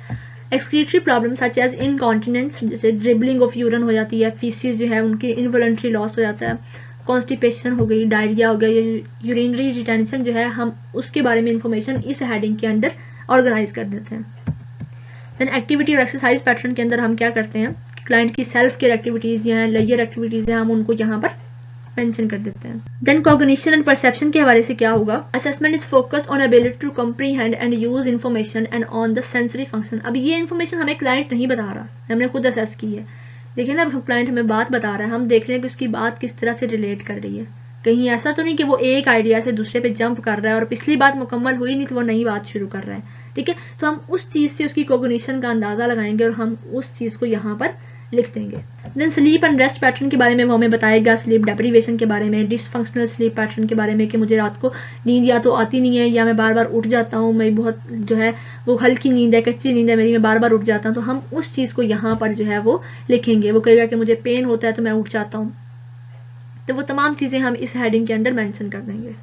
excretory problem such as incontinence, जैसे ड्रिबलिंग ऑफ यूरिन हो जाती है, फीसिस जो है उनकी इनवॉलंटरी लॉस हो जाता है, कॉन्स्टिपेशन हो गई, डायरिया हो गया, यूरिनरी रिटेंशन जो है, हम उसके बारे में इंफॉर्मेशन इस हेडिंग के अंडर ऑर्गेनाइज कर देते हैं। देन एक्टिविटी और एक्सरसाइज पैटर्न के अंदर हम क्या करते हैं, क्लाइंट की सेल्फ केयर एक्टिविटीज या लेजर एक्टिविटीज हैं, हम उनको यहाँ पर मेंशन कर देते हैं। देन कॉग्निशन एंड परसेप्शन के हवाले से क्या होगा, assessment is focused on ability to comprehend and use information and on the sensory function. अब ये इन्फॉर्मेशन हमें क्लाइंट नहीं बता रहा, हमने खुद असेस की है। देखिए ना, अब क्लाइंट हमें बात बता रहा है, हम देख रहे हैं कि उसकी बात किस तरह से रिलेट कर रही है। कहीं ऐसा तो नहीं कि वो एक आइडिया से दूसरे पे जंप कर रहा है और पिछली बात मुकम्मल हुई नहीं तो वो नई बात शुरू कर रहा है, ठीक है। तो हम उस चीज से उसकी कॉग्निशन का अंदाजा लगाएंगे और हम उस चीज को यहाँ पर लिख देंगे। Then sleep and rest pattern के बारे में वो हमें बताएगा, स्लीप डेप्रीवेशन के बारे में, डिसफंक्शनल स्लीप पैटर्न के बारे में कि मुझे रात को नींद या तो आती नहीं है या मैं बार बार उठ जाता हूँ, मैं बहुत जो है वो हल्की नींद है, कच्ची नींद है मेरी, मैं बार बार उठ जाता हूँ। तो हम उस चीज को यहाँ पर जो है वो लिखेंगे। वो कहेगा कि मुझे पेन होता है तो मैं उठ जाता हूँ, तो वो तमाम चीजें हम इस हेडिंग के अंदर मेंशन कर देंगे।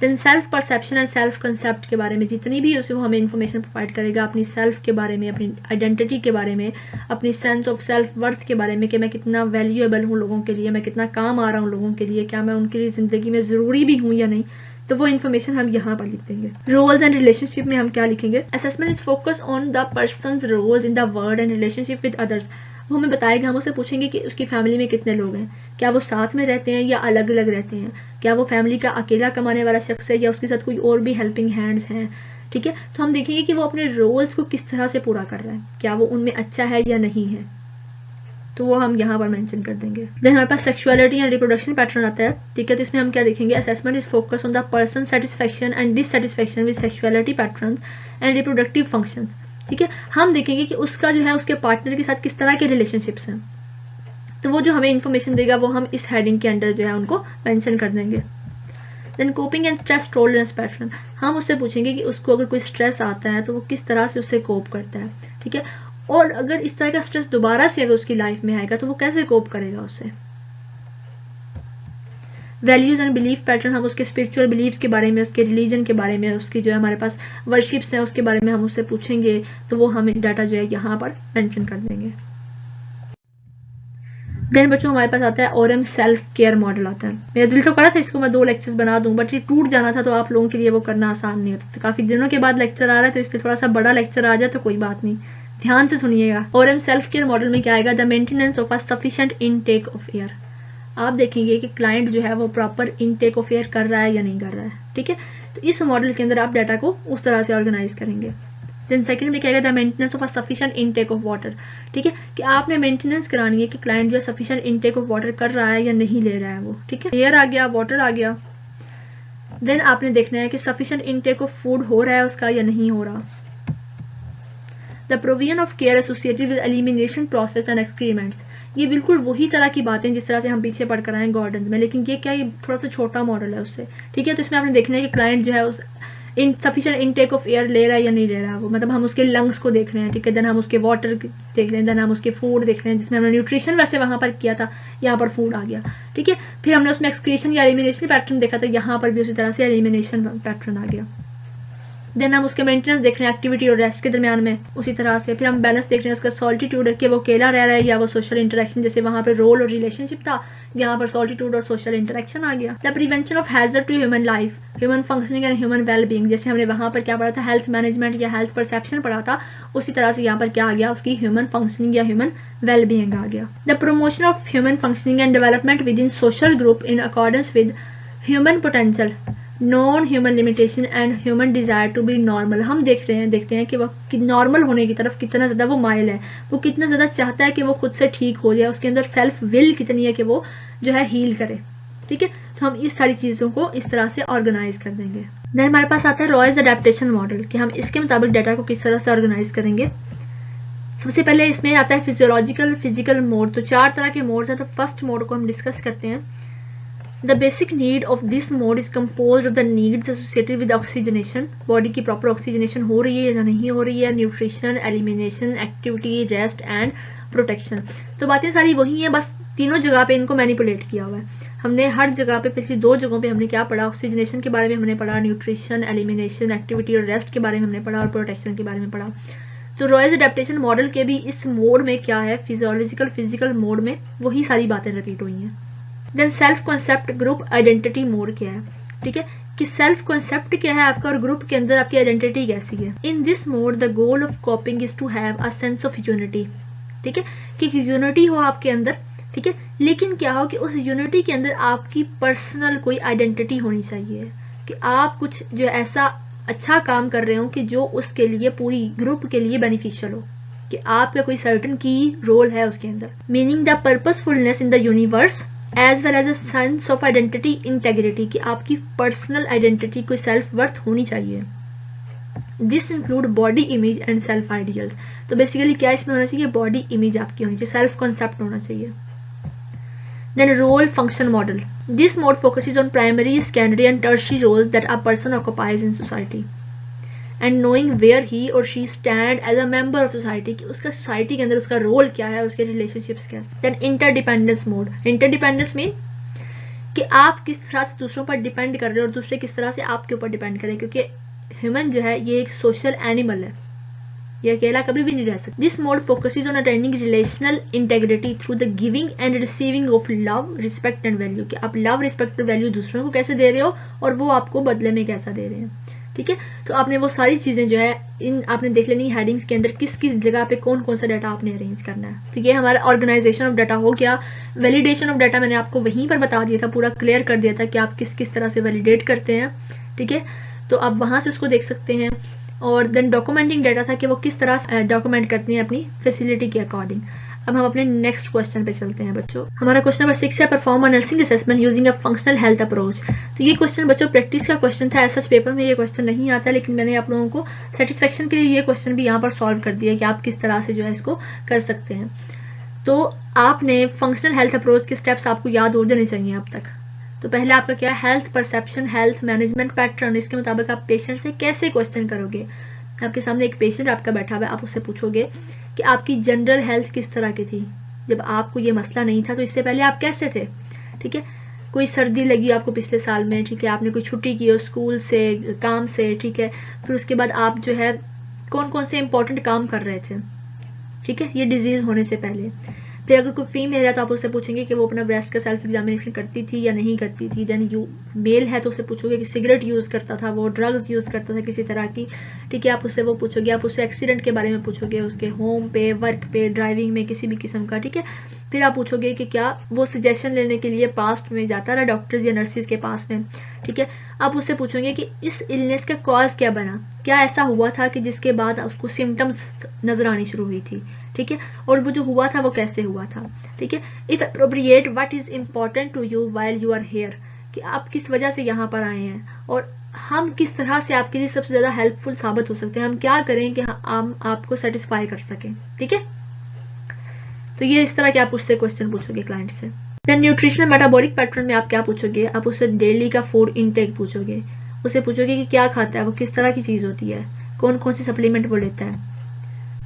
Then self perception and self concept के बारे में जितनी भी उसे वो हमें इन्फॉर्मेशन प्रोवाइड करेगा, अपनी सेल्फ के बारे में, अपनी आइडेंटिटी के बारे में, अपनी सेंस ऑफ सेल्फ वर्थ के बारे में कि मैं कितना वैल्यूएबल हूँ लोगों के लिए, मैं कितना काम आ रहा हूँ लोगों के लिए, क्या मैं उनके लिए जिंदगी में जरूरी भी हूँ या नहीं, तो वो इन्फॉर्मेशन हम यहाँ पर लिख देंगे। रोल्स एंड रिलेशनशिप में हम क्या लिखेंगे, assessment is focus on the person's roles in the world and relationship with others. वो हमें बताएगा, हम उससे पूछेंगे कि उसकी फैमिली में कितने लोग हैं, क्या वो साथ में रहते हैं या अलग अलग रहते हैं, क्या वो फैमिली का अकेला कमाने वाला शख्स है या उसके साथ कोई और भी हेल्पिंग हैंड्स हैं, ठीक है। तो हम देखेंगे कि वो अपने रोल्स को किस तरह से पूरा कर रहा है, क्या वो उनमें अच्छा है या नहीं है, तो वो हम यहाँ पर मेंशन कर देंगे। देन हमारे पास सेक्सुअलिटी एंड रिप्रोडक्शन पैटर्न आता है, ठीक है। तो इसमें हम क्या देखेंगे, assessment is focus on the person satisfaction and dissatisfaction with sexuality pattern and reproductive functions, ठीक है। हम देखेंगे कि उसका जो है उसके पार्टनर के साथ किस तरह के रिलेशनशिप्स हैं, तो वो जो हमें इन्फॉर्मेशन देगा वो हम इस हेडिंग के अंडर जो है उनको मेंशन कर देंगे। Then coping and stress tolerance pattern, हम उससे पूछेंगे कि उसको अगर कोई स्ट्रेस आता है तो वो किस तरह से उससे कोप करता है, ठीक है। और अगर इस तरह का स्ट्रेस दोबारा से अगर उसकी लाइफ में आएगा तो वो कैसे कोप करेगा उससे। वैल्यूज एंड बिलीफ पैटर्न, हम उसके स्पिरिचुअल बिलीव्स के बारे में, उसके रिलीजन के बारे में, उसकी जो है हमारे पास वर्शिप्स हैं उसके बारे में हम उससे पूछेंगे, तो वो हम डाटा जो है यहाँ पर मेंशन कर देंगे। देन बच्चों हमारे पास आता है ओरम सेल्फ केयर मॉडल आता है। मेरा दिल तो करा था इसको मैं 2 लेक्चर्स बना दूं, बट ये टूट जाना था तो आप लोगों के लिए वो करना आसान नहीं होता। तो काफी दिनों के बाद लेक्चर आ रहा है तो इसलिए थोड़ा सा बड़ा लेक्चर आ जाए तो कोई बात नहीं, ध्यान से सुनिएगा। ओरम सेल्फ केयर मॉडल में क्या आएगा, the maintenance of a sufficient intake of air. आप देखेंगे कि क्लाइंट जो है वो प्रॉपर इनटेक ऑफ एयर कर रहा है या नहीं कर रहा है, ठीक है। तो इस मॉडल के अंदर आप डाटा को उस तरह से ऑर्गेनाइज करेंगे। देन सेकंड में क्या है, the maintenance of a sufficient intake of water, ठीक है, कि आपने मेंटेनेंस करानी है कि क्लाइंट जो है सफिशिएंट इनटेक ऑफ वाटर कर रहा है या नहीं ले रहा है वो, ठीक है। एयर आ गया, वाटर आ गया। देन आपने देखना है कि सफिशिएंट इनटेक ऑफ फूड हो रहा है उसका या नहीं हो रहा। The provision of care associated with elimination process and excrements, ये बिल्कुल वही तरह की बातें जिस तरह से हम पीछे पढ़कर आए गार्डन्स में, लेकिन ये क्या, ये थोड़ा सा छोटा मॉडल है उससे, ठीक है। तो इसमें आपने देखना है कि क्लाइंट जो है उस सफिशिएंट इनटेक ऑफ एयर ले रहा है या नहीं ले रहा है वो, मतलब हम उसके लंग्स को देख रहे हैं, ठीक है। देन हम उसके वाटर देख रहे हैं, देन हम उसके फूड देख रहे हैं, जिसमें हमने न्यूट्रिशन वैसे वहां पर किया था, यहाँ पर फूड आ गया, ठीक है। फिर हमने उसमें एक्सक्रीशन या एलिमिनेशन पैटर्न देखा था, यहाँ पर भी उसी तरह से एलिमिनेशन पैटर्न आ गया। देन हम उसके मेंटेनेंस देख रहे हैं एक्टिविटी और रेस्ट के दरमियान में उसी तरह से। फिर हम बैलेंस देख रहे हैं उसका सॉलिट्यूड कि वो अकेला रह रहा है या वो सोशल इंटरेक्शन, जैसे वहां पर रोल और रिलेशनशिप था, यहाँ पर सॉलिट्यूड और सोशल इंटरेक्शन आ गया। The prevention of hazard to human life, human functioning and human wellbeing, जैसे हमने वहां पर क्या पढ़ा था, हेल्थ मैनेजमेंट या हेल्थ परसेप्शन पढ़ा था, उसी तरह से यहाँ पर क्या आ गया, उसकी ह्यूमन फंक्शनिंग या ह्यूमन वेलबींग आ गया। The promotion of human functioning and development within social group in accordance with human potential, non human limitation and human desire to be normal. हम देखते हैं कि वह नॉर्मल होने की तरफ कितना ज़्यादा वो माइल है, वो कितना ज़्यादा चाहता है कि वो खुद से ठीक हो जाए, उसके अंदर सेल्फ विल कितनी है कि वो जो है हील करे। ठीक है, तो हम इस सारी चीज़ों को इस तरह से ऑर्गेनाइज कर देंगे। देन हमारे पास आता है रॉयज अडेप्टेशन मॉडल कि हम इसके मुताबिक डाटा को किस तरह से ऑर्गेनाइज करेंगे। सबसे पहले इसमें आता है फिजियोलॉजिकल फिजिकल मोड। तो 4 तरह के मोड्स हैं, तो फर्स्ट मोड को हम डिस्कस करते हैं। The basic need of this mode is composed of the needs associated with oxygenation. Body की प्रॉपर ऑक्सीजनेशन हो रही है या नहीं हो रही है, nutrition, elimination, activity, rest and protection. तो बातें सारी वही हैं, बस तीनों जगह पे इनको मैनिपुलेट किया हुआ है। हमने हर जगह पे पिछली 2 जगहों पे हमने क्या पढ़ा, ऑक्सीजनेशन के बारे में हमने पढ़ा, न्यूट्रिशन, एलिमिनेशन, एक्टिविटी और रेस्ट के बारे में हमने पढ़ा, और प्रोटेक्शन के बारे में पढ़ा। तो रॉयज अडेप्टेशन मॉडल के भी इस मोड में क्या है, फिजियोलॉजिकल फिजिकल मोड में वही सारी बातें रिपीट हुई हैं। Then self concept group identity mode क्या है, ठीक है, कि सेल्फ कॉन्सेप्ट क्या है आपका और ग्रुप के अंदर आपकी आइडेंटिटी कैसी है। In this mode the goal of coping is to have a sense of unity. ठीक है, कि यूनिटी हो आपके अंदर, ठीक है, लेकिन क्या हो कि उस यूनिटी के अंदर आपकी पर्सनल कोई आइडेंटिटी होनी चाहिए, कि आप कुछ जो ऐसा अच्छा काम कर रहे हो कि जो उसके लिए पूरी ग्रुप के लिए बेनिफिशियल हो, कि आपका कोई सर्टन की रोल है उसके अंदर। Meaning the purposefulness in the universe as well as a sense of identity integrity, कि आपकी पर्सनल आइडेंटिटी कोई सेल्फ वर्थ होनी चाहिए। This include body image and self ideals. तो बेसिकली क्या इसमें होना चाहिए, बॉडी इमेज आपकी होनी चाहिए, सेल्फ कॉन्सेप्ट होना चाहिए। Then role function model, this mode focuses on primary, secondary and tertiary roles that a person occupies in society and knowing where he or she stand as a member of society, कि उसका society के अंदर उसका role क्या है, उसके relationships क्या है। देन इंटरडिपेंडेंस मोड, इंटरडिपेंडेंस में कि आप किस तरह से दूसरों पर डिपेंड कर रहे हो और दूसरे किस तरह से आपके ऊपर डिपेंड करें, क्योंकि ह्यूमन जो है ये एक सोशल एनिमल है, ये अकेला कभी भी नहीं रह सकता। This mode focuses on attending relational integrity through the giving and receiving of love, respect and value, कि आप लव, रिस्पेक्ट और वैल्यू दूसरों को कैसे दे रहे हो और वो आपको बदले में कैसा दे रहे हैं। ठीक है, तो आपने वो सारी चीजें जो है इन आपने देख लेनी हेडिंग्स के अंदर किस किस जगह पे कौन कौन सा डाटा आपने अरेंज करना है। तो ये हमारा ऑर्गेनाइजेशन ऑफ डाटा हो गया। वैलिडेशन ऑफ डाटा मैंने आपको वहीं पर बता दिया था, पूरा क्लियर कर दिया था कि आप किस किस तरह से वैलिडेट करते हैं। ठीक है, तो आप वहां से उसको देख सकते हैं। और देन डॉक्यूमेंटिंग डाटा था कि वो किस तरह से डॉक्यूमेंट करती हैं अपनी फैसिलिटी के अकॉर्डिंग। अब हम अपने नेक्स्ट क्वेश्चन पे चलते हैं बच्चों। हमारा क्वेश्चन नंबर 6 है, perform a nursing assessment using a functional health approach. तो ये क्वेश्चन बच्चों प्रैक्टिस का क्वेश्चन था, ऐसा पेपर में ये क्वेश्चन नहीं आता, लेकिन मैंने आप लोगों को सेटिस्फेक्शन के लिए ये क्वेश्चन भी यहाँ पर सॉल्व कर दिया कि आप किस तरह से जो है इसको कर सकते हैं। तो आपने फंक्शनल हेल्थ अप्रोच के स्टेप्स आपको याद हो जाने चाहिए अब तक। तो पहले आपका क्या है, health perception, health management pattern. इसके मुताबिक आप पेशेंट से कैसे क्वेश्चन करोगे। आपके सामने एक पेशेंट आपका बैठा हुआ है, आप उससे पूछोगे कि आपकी जनरल हेल्थ किस तरह की थी, जब आपको ये मसला नहीं था तो इससे पहले आप कैसे थे। ठीक है, कोई सर्दी लगी आपको पिछले साल में, ठीक है, आपने कोई छुट्टी की हो स्कूल से, काम से, ठीक है, फिर उसके बाद आप जो है कौन कौन से इंपॉर्टेंट काम कर रहे थे, ठीक है, ये डिजीज होने से पहले। फिर अगर कोई फीमेल है तो आप उससे पूछेंगे कि वो अपना ब्रेस्ट का सेल्फ एग्जामिनेशन करती थी या नहीं करती थी। देन यू मेल है तो उससे पूछोगे कि सिगरेट यूज करता था वो, ड्रग्स यूज करता था किसी तरह की, ठीक है, आप उससे वो पूछोगे, आप उससे एक्सीडेंट के बारे में पूछोगे, उसके होम पे, वर्क पे, ड्राइविंग में किसी भी किस्म का, ठीक है। फिर आप पूछोगे कि क्या वो सजेशन लेने के लिए पास्ट में जाता रहा डॉक्टर्स या नर्सिस के पास में, ठीक है। आप उससे पूछोगे कि इस इलनेस का कॉज क्या बना, क्या ऐसा हुआ था कि जिसके बाद उसको सिम्टम्स नजर आनी शुरू हुई थी, ठीक है, और वो जो हुआ था वो कैसे हुआ था, ठीक है। If appropriate what is important to you while you are here, कि आप किस वजह से यहाँ पर आए हैं और हम किस तरह से आपके लिए सबसे ज्यादा हेल्पफुल साबित हो सकते हैं, हम क्या करें कि हम आपको सेटिस्फाई कर सकें, ठीक है। तो ये इस तरह के आप उससे क्वेश्चन पूछोगे क्लाइंट से। देन न्यूट्रिशनल मेटाबॉलिक पैटर्न में आप क्या पूछोगे, आप उससे डेली का फूड इनटेक पूछोगे, उससे पूछोगे कि क्या खाता है वो, किस तरह की चीज होती है, कौन कौन सी सप्लीमेंट वो लेता है,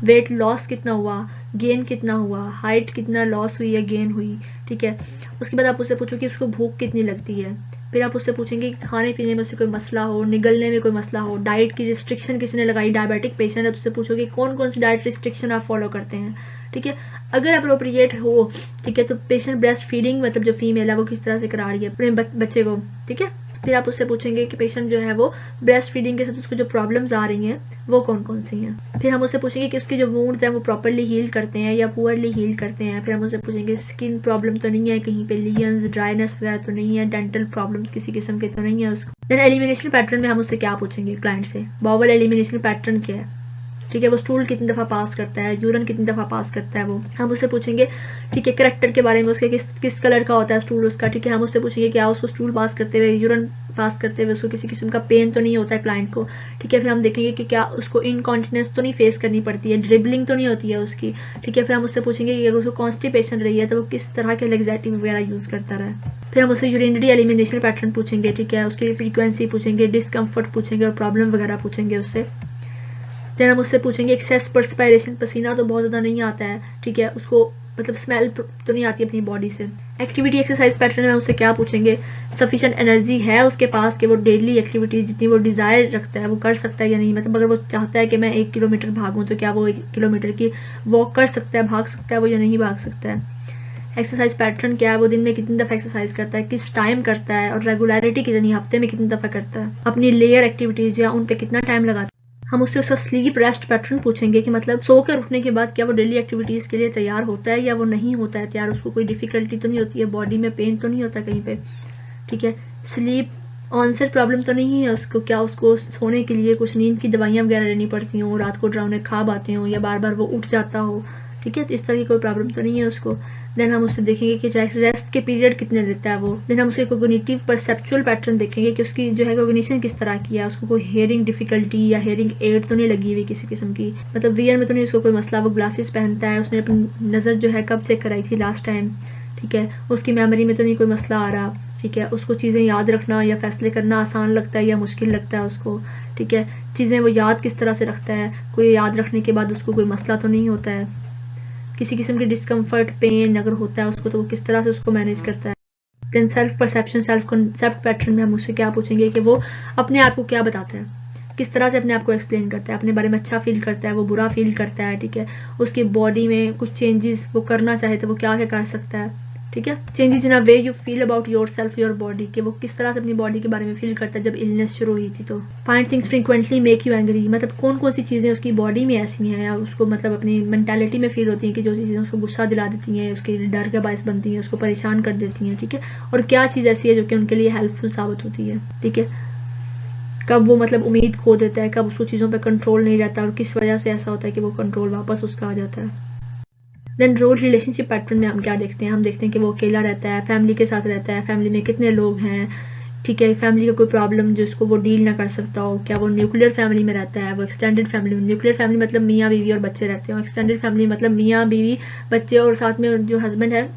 वेट लॉस कितना हुआ, गेन कितना हुआ, हाइट कितना लॉस हुई या गेन हुई, ठीक है। उसके बाद आप उससे पूछो कि उसको भूख कितनी लगती है। फिर आप उससे पूछेंगे कि खाने पीने में उससे कोई मसला हो, निगलने में कोई मसला हो, डाइट की रिस्ट्रिक्शन किसी ने लगाई, डायबिटिक पेशेंट है तो उससे पूछोगे कौन कौन सी डाइट रिस्ट्रिक्शन आप फॉलो करते हैं, ठीक है। अगर अप्रोप्रिएट हो, ठीक है, तो पेशेंट ब्रेस्ट फीडिंग मतलब जो फीमेल है वो किस तरह से करा रही है अपने बच्चे को, ठीक है। फिर आप उससे पूछेंगे कि पेशेंट जो है वो ब्रेस्ट फीडिंग के साथ उसको जो प्रॉब्लम्स आ रही हैं वो कौन कौन सी हैं। फिर हम उससे पूछेंगे कि उसके जो वुंड्स हैं वो प्रॉपरली हील करते हैं या पुअरली हील करते हैं। फिर हम उससे पूछेंगे स्किन प्रॉब्लम तो नहीं है कहीं पे, लियंस ड्राइनेस वगैरह तो नहीं है, डेंटल प्रॉब्लम्स किसी किस्म के तो नहीं है उसको, देन एलिमिनेशन पैटर्न में हम उससे क्या पूछेंगे क्लाइंट से, बाउल एलिमिनेशन पैटर्न क्या है, ठीक है, वो स्टूल कितनी दफ़ा पास करता है, यूरिन कितनी दफ़ा पास करता है, वो हम उससे पूछेंगे, ठीक है, करेक्टर के बारे में, उसके किस कलर का होता है स्टूल उसका, ठीक है, हम उससे पूछेंगे क्या उसको स्टूल पास करते हुए, यूरिन पास करते हुए उसको किसी किस्म का पेन तो नहीं होता है क्लाइंट को, ठीक है, फिर हम देखेंगे कि क्या उसको इनकॉन्टिनेंस तो नहीं फेस करनी पड़ती है, ड्रिबलिंग तो नहीं होती है उसकी, ठीक है, फिर हम उससे पूछेंगे कि अगर उसको कॉन्स्टिपेशन रही है तो वो किस तरह के लेग्जेटिव वगैरह यूज़ करता रहा। फिर हम उससे यूरिनरी एलिमिनेशन पैटर्न पूछेंगे, ठीक है, उसकी फ्रीक्वेंसी पूछेंगे, डिस्कम्फर्ट पूछेंगे और प्रॉब्लम वगैरह पूछेंगे उससे। फिर हम उससे पूछेंगे एक्सेस पर्सपायरेशन, पसीना तो बहुत ज़्यादा नहीं आता है, ठीक है, उसको मतलब स्मेल तो नहीं आती अपनी बॉडी से। एक्टिविटी एक्सरसाइज पैटर्न में उससे क्या पूछेंगे, सफिशिएंट एनर्जी है उसके पास कि वो डेली एक्टिविटी जितनी वो डिज़ायर रखता है वो कर सकता है या नहीं, मतलब अगर वो चाहता है कि मैं 1 किलोमीटर भागूँ तो क्या वो 1 किलोमीटर की वॉक कर सकता है, भाग सकता है वो या नहीं भाग सकता है। एक्सरसाइज पैटर्न क्या है, वो दिन में कितनी दफ़ा एक्सरसाइज करता है, किस टाइम करता है और रेगुलरिटी कितनी, हफ्ते में कितनी दफ़ा करता है, अपनी लेयर एक्टिविटीज़ या उन पे कितना टाइम लगाता है। हम उससे उसका स्लीप रेस्ट पैटर्न पूछेंगे कि मतलब सोकर उठने के बाद क्या वो डेली एक्टिविटीज़ के लिए तैयार होता है या वो नहीं होता है तैयार, उसको कोई डिफिकल्टी तो नहीं होती है, बॉडी में पेन तो नहीं होता कहीं पे, ठीक है, स्लीप ऑनसेट प्रॉब्लम तो नहीं है उसको, क्या उसको सोने के लिए कुछ नींद की दवाइयाँ वगैरह लेनी पड़ती हों, रात को डरावने ख्वाब आते हों या बार बार वो उठ जाता हो, ठीक है, तो इस तरह की कोई प्रॉब्लम तो नहीं है उसको। देन हम उससे देखेंगे कि रेस्ट के पीरियड कितने लेता है वो। देन हम उसके कोग्निटिव परसेप्चुअल पैटर्न देखेंगे कि उसकी जो है कोग्निशन किस तरह की है, उसको कोई हेयरिंग डिफिकल्टी या हेयरिंग एड तो नहीं लगी हुई किसी किस्म की, मतलब वियर में तो नहीं उसको कोई मसला, वो ग्लासेस पहनता है, उसने अपनी नज़र जो है कब चेक कराई थी लास्ट टाइम, ठीक है, उसकी मेमोरी में तो नहीं कोई मसला आ रहा, ठीक है, उसको चीज़ें याद रखना या फैसले करना आसान लगता है या मुश्किल लगता है उसको, ठीक है, चीज़ें वो याद किस तरह से रखता है, कोई याद रखने के बाद उसको कोई मसला तो नहीं होता है, किसी किस्म की डिस्कम्फर्ट पेन अगर होता है उसको तो वो किस तरह से उसको मैनेज करता है। Then self perception self concept pattern में हम उससे क्या पूछेंगे कि वो अपने आप को क्या बताता है, किस तरह से अपने आप को एक्सप्लेन करता है, अपने बारे में अच्छा फील करता है, वो बुरा फील करता है, ठीक है, उसकी बॉडी में कुछ चेंजेस वो करना चाहे तो वो क्या क्या कर सकता है, ठीक है, changes in a way you feel about your self your body, कि वो किस तरह से अपनी बॉडी के बारे में फील करता है जब इलनेस शुरू हुई थी। तो find things frequently make you angry, मतलब कौन कौन सी चीज़ें उसकी बॉडी में ऐसी हैं या उसको मतलब अपनी मेंटालिटी में फील होती हैं कि जो चीज़ें उसको गुस्सा दिला देती हैं, उसके डर का बायस बनती हैं, उसको परेशान कर देती हैं, ठीक है, और क्या चीज़ ऐसी है जो कि उनके लिए हेल्पफुल साबित होती है, ठीक है, कब वो मतलब उम्मीद खो देता है, कब उसको चीज़ों पर कंट्रोल नहीं रहता और किस वजह से ऐसा होता है कि वो कंट्रोल वापस उसका आ जाता है। देन रोल रिलेशनशिप पैटर्न में हम क्या देखते हैं, हम देखते हैं कि वो अकेला रहता है, फैमिली के साथ रहता है, फैमिली में कितने लोग हैं, ठीक है, फैमिली का कोई प्रॉब्लम जिसको वो डील ना कर सकता हो, क्या वो न्यूक्लियर फैमिली में रहता है, वो एक्सटेंडेड फैमिली में, न्यूक्लियर फैमिली मतलब मियाँ बीवी और बच्चे रहते हैं, एक्सटेंडेड फैमिली मतलब मियाँ बीवी बच्चे और साथ में जो हस्बैंड है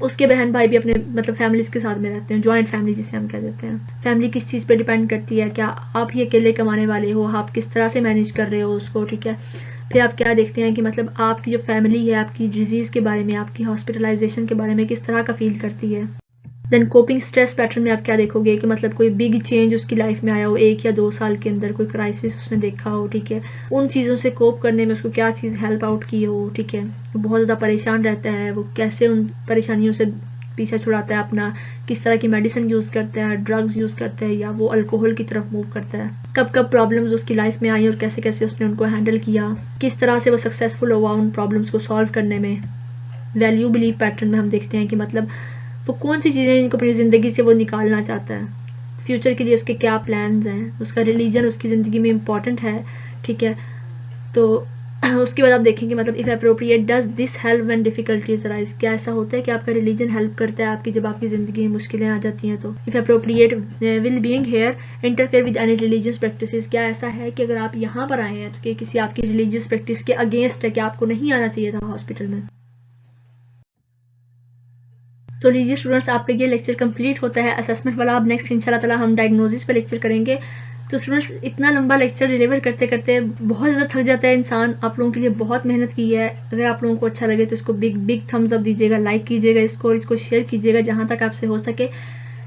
उसके बहन भाई भी अपने मतलब फैमिलीज के साथ में रहते हैं, जॉइंट फैमिली जिसे हम कह देते हैं। फैमिली किस चीज़ पे डिपेंड करती है, क्या आप ही अकेले कमाने वाले हो, आप किस तरह से मैनेज कर रहे हो उसको, ठीक है, फिर आप क्या देखते हैं कि मतलब आपकी जो फैमिली है आपकी डिजीज़ के बारे में, आपकी हॉस्पिटलाइजेशन के बारे में किस तरह का फील करती है। देन कोपिंग स्ट्रेस पैटर्न में आप क्या देखोगे कि मतलब कोई बिग चेंज उसकी लाइफ में आया हो 1 या 2 साल के अंदर, कोई क्राइसिस उसने देखा हो, ठीक है, उन चीज़ों से कोप करने में उसको क्या चीज़ हेल्प आउट की हो, ठीक है, वो बहुत ज़्यादा परेशान रहता है, वो कैसे उन परेशानियों से पीछा छुड़ाता है अपना, किस तरह की मेडिसिन यूज़ करता है, ड्रग्स यूज़ करता है या वो अल्कोहल की तरफ मूव करता है, कब कब प्रॉब्लम्स उसकी लाइफ में आई और कैसे कैसे उसने उनको हैंडल किया, किस तरह से वो सक्सेसफुल हुआ उन प्रॉब्लम्स को सॉल्व करने में। वैल्यू बिलीव पैटर्न में हम देखते हैं कि मतलब वो कौन सी चीज़ें इनको अपनी ज़िंदगी से वो निकालना चाहता है, फ्यूचर के लिए उसके क्या प्लान्स हैं, उसका रिलीजन उसकी ज़िंदगी में इम्पॉर्टेंट है, ठीक है, तो उसके बाद आप देखेंगे मतलब if appropriate does this help when difficulties arise, क्या ऐसा होता है कि आपका रिलीजन हेल्प करता है आपकी जब आपकी ज़िंदगी में मुश्किलें आ जाती हैं। तो if appropriate will being here interfere with any religious practices, क्या ऐसा है कि अगर आप यहाँ पर आए हैं तो कि किसी आपकी रिलीजियस प्रैक्टिस के अगेंस्ट है कि आपको नहीं आना चाहिए था हॉस्पिटल में। तो लीजिए स्टूडेंट्स आपका ये लेक्चर कंप्लीट होता है असेसमेंट वाला। अब नेक्स्ट इंशाल्लाह ताला हम डायग्नोसिस पे लेक्चर करेंगे। तो स्टूडेंट्स इतना लंबा लेक्चर डिलीवर करते करते बहुत ज़्यादा थक जाता है इंसान। आप लोगों के लिए बहुत मेहनत की है। अगर आप लोगों को अच्छा लगे तो इसको बिग बिग थम्स अप दीजिएगा, लाइक कीजिएगा इसको और इसको शेयर कीजिएगा जहाँ तक आपसे हो सके,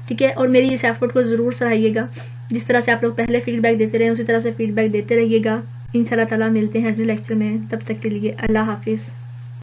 ठीक है, और मेरी इस एफर्ट को ज़रूर सराहिएगा। जिस तरह से आप लोग पहले फीडबैक देते रहे उसी तरह से फीडबैक देते रहिएगा। इंशाल्लाह ताला मिलते हैं अगले लेक्चर में, तब तक के लिए अल्लाह हाफिज़।